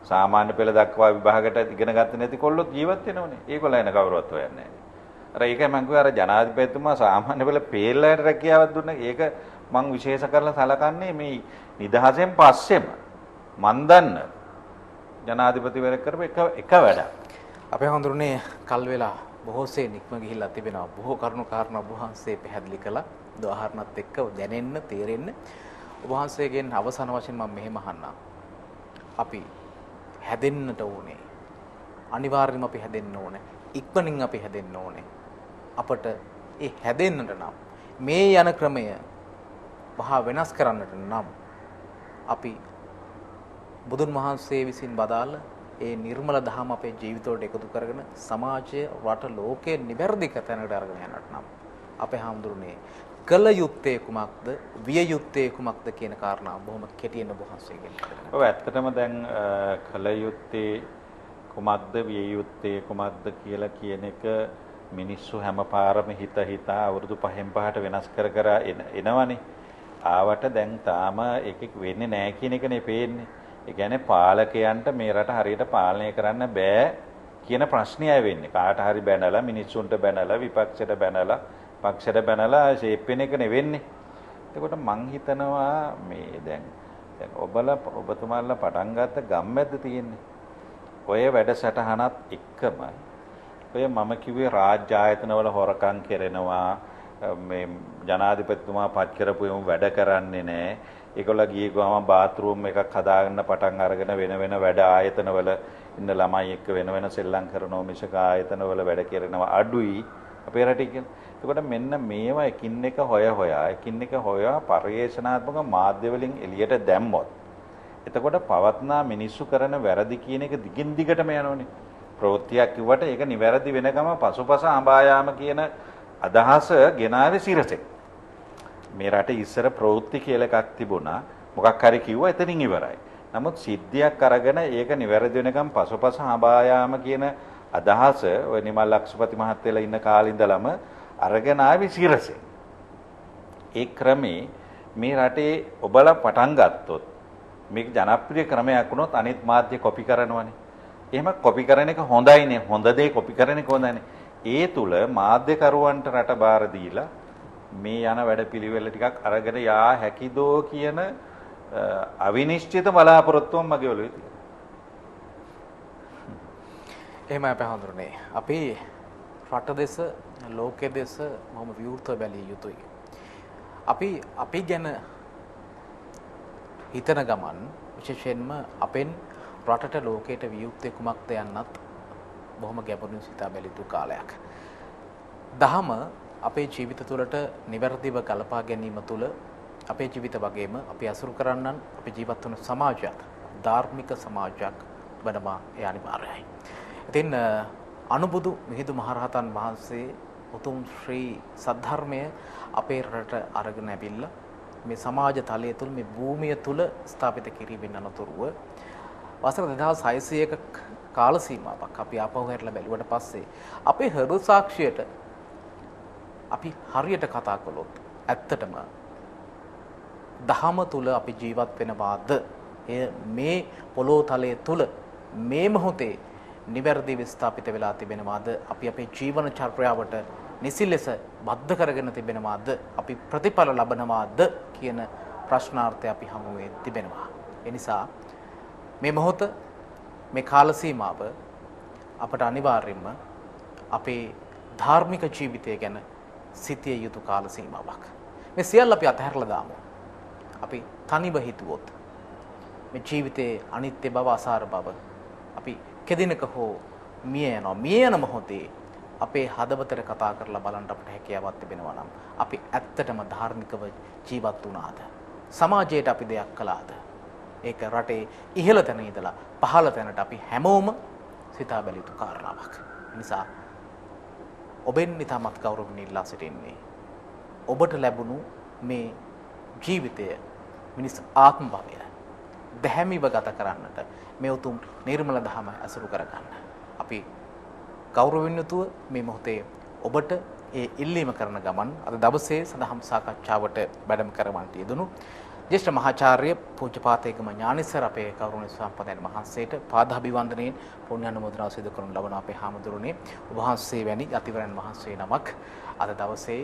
සාමාන්‍ය පෙළ දක්වා විභාගයට ඉගෙන ගත්තේ නැති කොල්ලොත් ජීවත් වෙනවනේ. ඒගොල්ලෝ එන කවුරුවත් හොයන්නේ නැහැ. අර ඒකයි මම කිව්වා අර ජනාධිපතිතුමා සාමාන්‍ය පෙළ පෙළලායට රැකියාවක් දුන්නා. ඒක මම විශේෂ කරලා සලකන්නේ මේ නිදහසෙන් පස්සෙම මන් දන්න ජනාධිපතිවරයෙක් කරපු එක වැඩක්. අපේ හඳුරන්නේ කල් වෙලා බොහෝසේ නික්ම ගිහිල්ලා තිබෙනවා. බොහෝ කරුණු කාරණා වහන්සේ පැහැදිලි කළා. උදාහරණත් එක්ක දැනෙන්න තේරෙන්න වහන්සේගෙන් අවසාන වශයෙන් මම මෙහෙම අහන්නම්. අපි හැදෙන්නට ඕනේ. අනිවාර්යයෙන්ම අපි හැදෙන්න ඕනේ. ඉක්මනින් අපි හැදෙන්න ඕනේ. අපට ඒ හැදෙන්නට නම් මේ යන ක්‍රමය වහා වෙනස් කරන්නට නම් අපි බුදුන් වහන්සේ විසින් වදාළ ඒ නිර්මල දහම අපේ ජීවිතවලට එකතු කරගෙන සමාජය රට ලෝකයේ නිවැරදි තැනකට අරගෙන යන්නට නම් අපේ හාමුදුරනේ කල යුත්තේ කුමක්ද විය යුත්තේ කුමක්ද කියන කාරණා බොහොම කෙටියෙන් ඔබ වහන්සේගෙන් කියන්න. ඔව් ඇත්තටම දැන් කල යුත්තේ කුමක්ද විය යුත්තේ කුමක්ද කියලා කියන එක මිනිස්සු හැම පාරම හිතා අවුරුදු 5න් 5ට වෙනස් කර එනවනේ. ආවට දැන් තාම එකෙක් වෙන්නේ නැහැ කියන එකනේ පේන්නේ. ඒ කියන්නේ පාලකයන්ට මේ රට හරියට පාලනය කරන්න බෑ කියන ප්‍රශ්නයයි වෙන්නේ. කාට හරි බැනලා මිනිස්සුන්ට බැනලා විපක්ෂයට බැනලා පක්ෂයට බැනලා ෂේප් වෙන එක නෙවෙන්නේ. එතකොට මං හිතනවා මේ දැන් ඔබතුමාලා පටන් ගත්ත ගම්මැද්ද තියෙන්නේ. ඔය වැඩසටහනත් එක්කම ඔය මම කිව්වේ රාජ්‍ය ආයතනවල හොරකම් කරනවා මේ ජනාධිපතිතුමා පත් කරපුවම වැඩ කරන්නේ නැහැ. ඒගොල්ලෝ ගියේ ගමන් බාත් รู ම් එකක් හදාගන්න පටන් අරගෙන වෙන වෙන වැඩ ආයතනවල ඉන්න ළමයි එක්ක වෙන වෙන සෙල්ලම් කරනවා මිසක ආයතනවල වැඩ කරනවා අඩුයි අපේ රටේ කියන්නේ. එතකොට මෙන්න මේවා එකින් එක එකින් එක හොයා පරිේශනාත්මක මාධ්‍ය වලින් එළියට දැම්මොත් එතකොට පවත්නා මිනිස්සු කරන වැරදි කියන එක දිගින් දිගටම යනෝනේ. ප්‍රවෘත්තියක් කිව්වට ඒක නිවැරදි වෙන ගම පසුපස අඹා යාම කියන අදහස ගෙනාවේ සිරසෙන්. මේ රටේ ඉස්සර ප්‍රවෘත්ති කියලා එකක් තිබුණා. මොකක් හරි කිව්වා එතනින් ඉවරයි. නමුත් සිද්ධියක් අරගෙන ඒක නිවැරදි වෙනකම් පසුපස අඹා යාම කියන අදහස ඔය නිමල් ලක්ෂපති මහත්තයලා ඉන්න කාලේ ඉඳලම අරගෙන ආවේ සිරසෙන්. ඒ ක්‍රමේ මේ රටේ ඔබලා පටන් ගත්තොත් මේක ජනප්‍රිය ක්‍රමයක් වුණොත් අනිත් මාධ්‍ය කොපි කරනවනේ. එහෙම කොපි කරන එක හොඳයිනේ. හොඳ දේ කොපි කරන එක හොඳයිනේ. ඒ තුල මාධ්‍යකරුවන්ට රට බාර දීලා මේ යන වැඩපිළිවෙල ටිකක් අරගෙන යා හැකිදෝ කියන අවිනිශ්චිත බලාපොරොත්තුවක් මගේ ඔළුවේ තියෙනවා. එහෙමයි අපේ හඳුරන්නේ. අපි රට දෙස ලෝකයේ දෙස මොහොම විවෘතව බැලිය යුතුයි. අපි ගැන හිතන ගමන් විශේෂයෙන්ම අපෙන් රටට ලෝකයට වියුක්තේ කුමක්ද යන්නත් බොහොම ගැඹුරින් සිතා බැලිය යුතු කාලයක්. දහම අපේ ජීවිත තුළට නිවැරදිව ගලපා ගැනීම තුළ අපේ ජීවිත වගේම අපි අසුරු කරන්නන් අපි ජීවත් වන සමාජයක් ධාර්මික සමාජයක් වෙනවා ඒ අනිවාර්යයි. ඉතින් අනුබුදු මිහිඳු මහරහතන් වහන්සේ උතුම් ශ්‍රී සද්ධර්මය අපේ රටට අරගෙන ඇවිල්ලා මේ සමාජ තලය තුළ මේ භූමිය තුළ ස්ථාපිත කිරීමෙන් අනතුරුව වසර 2600ක කාල සීමාවක් අපි ආපහු හැරලා බැලුවට පස්සේ අපේ හෘද සාක්ෂියට අපි හරියට කතා කළොත් ඇත්තටම දහම තුල අපි ජීවත් වෙනවාද එය මේ පොළොව තලයේ තුල මේ මොහොතේ නිවැරදිව ස්ථාපිත වෙලා තිබෙනවාද අපි අපේ ජීවන චර්යාවට නිසි ලෙස බද්ධ කරගෙන තිබෙනවාද අපි ප්‍රතිඵල ලබනවාද කියන ප්‍රශ්නාර්ථය අපි හමුවේ තිබෙනවා. ඒ නිසා මේ මොහොත මේ කාල සීමාව අපට අනිවාර්යයෙන්ම අපේ ධාර්මික ජීවිතය ගැන සිටිය යුතු කාල සීමාවක්. මේ සියල්ල අපි අතහැරලා දාමු. අපි තනිව හිතුවොත් මේ ජීවිතයේ අනිත්‍ය බව අසාර බව අපි කෙදිනක හෝ මිය යනවා. මිය යන මොහොතේ අපේ හදවතට කතා කරලා බලන්න අපිට හැකියාවක් තිබෙනවා නම් අපි ඇත්තටම ධාර්මිකව ජීවත් වුණාද? සමාජයට අපි දෙයක් කළාද? ඒක රටේ ඉහළ තැන ඉඳලා පහළ තැනට අපි හැමෝම සිතා බැලිය යුතු කාරණාවක්. නිසා ඔබෙන් ඉතාමත් ගෞරවණීය ඉල්ලා සිටින්නේ ඔබට ලැබුණු මේ ජීවිතය මිනිස් ආත්ම භවය දැහැමිව ගත කරන්නට මේ උතුම් නිර්මල ධහම අසුරු කරගන්න. අපි ගෞරවයෙන් යුතුව මේ මොහොතේ ඔබට ඒ ඉල්ලීම කරන ගමන් අද දවසේ සදහම් සාකච්ඡාවට වැඩම කරවන්නට යෙදුණු ජ්‍යෙෂ්ඨ මහාචාර්ය පූජ්‍යපාතේගම ඥානිසර අපේ කරුණානිසි සම්පතයන් වහන්සේට පාදාභිවන්දනයෙන් පුණ්‍ය අනුමෝදනා සිදු කරනු ලබන අපේ හාමුදුරනේ ඔබ වහන්සේ වැනි යතිවරයන් වහන්සේ නමක් අද දවසේ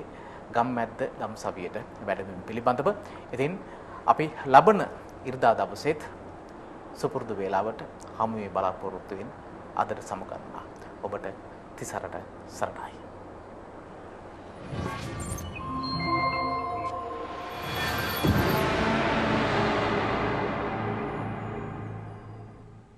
ගම්මැද්ද ගම්සවියට වැඩම පිළිබඳව ඉතින් අපි ලබන ඉරිදා දවසේත් සුපුරුදු වේලාවට හමු වේ බලාපොරොත්තු වෙන අදට සමගන්නා ඔබට තිසරට සරණයි.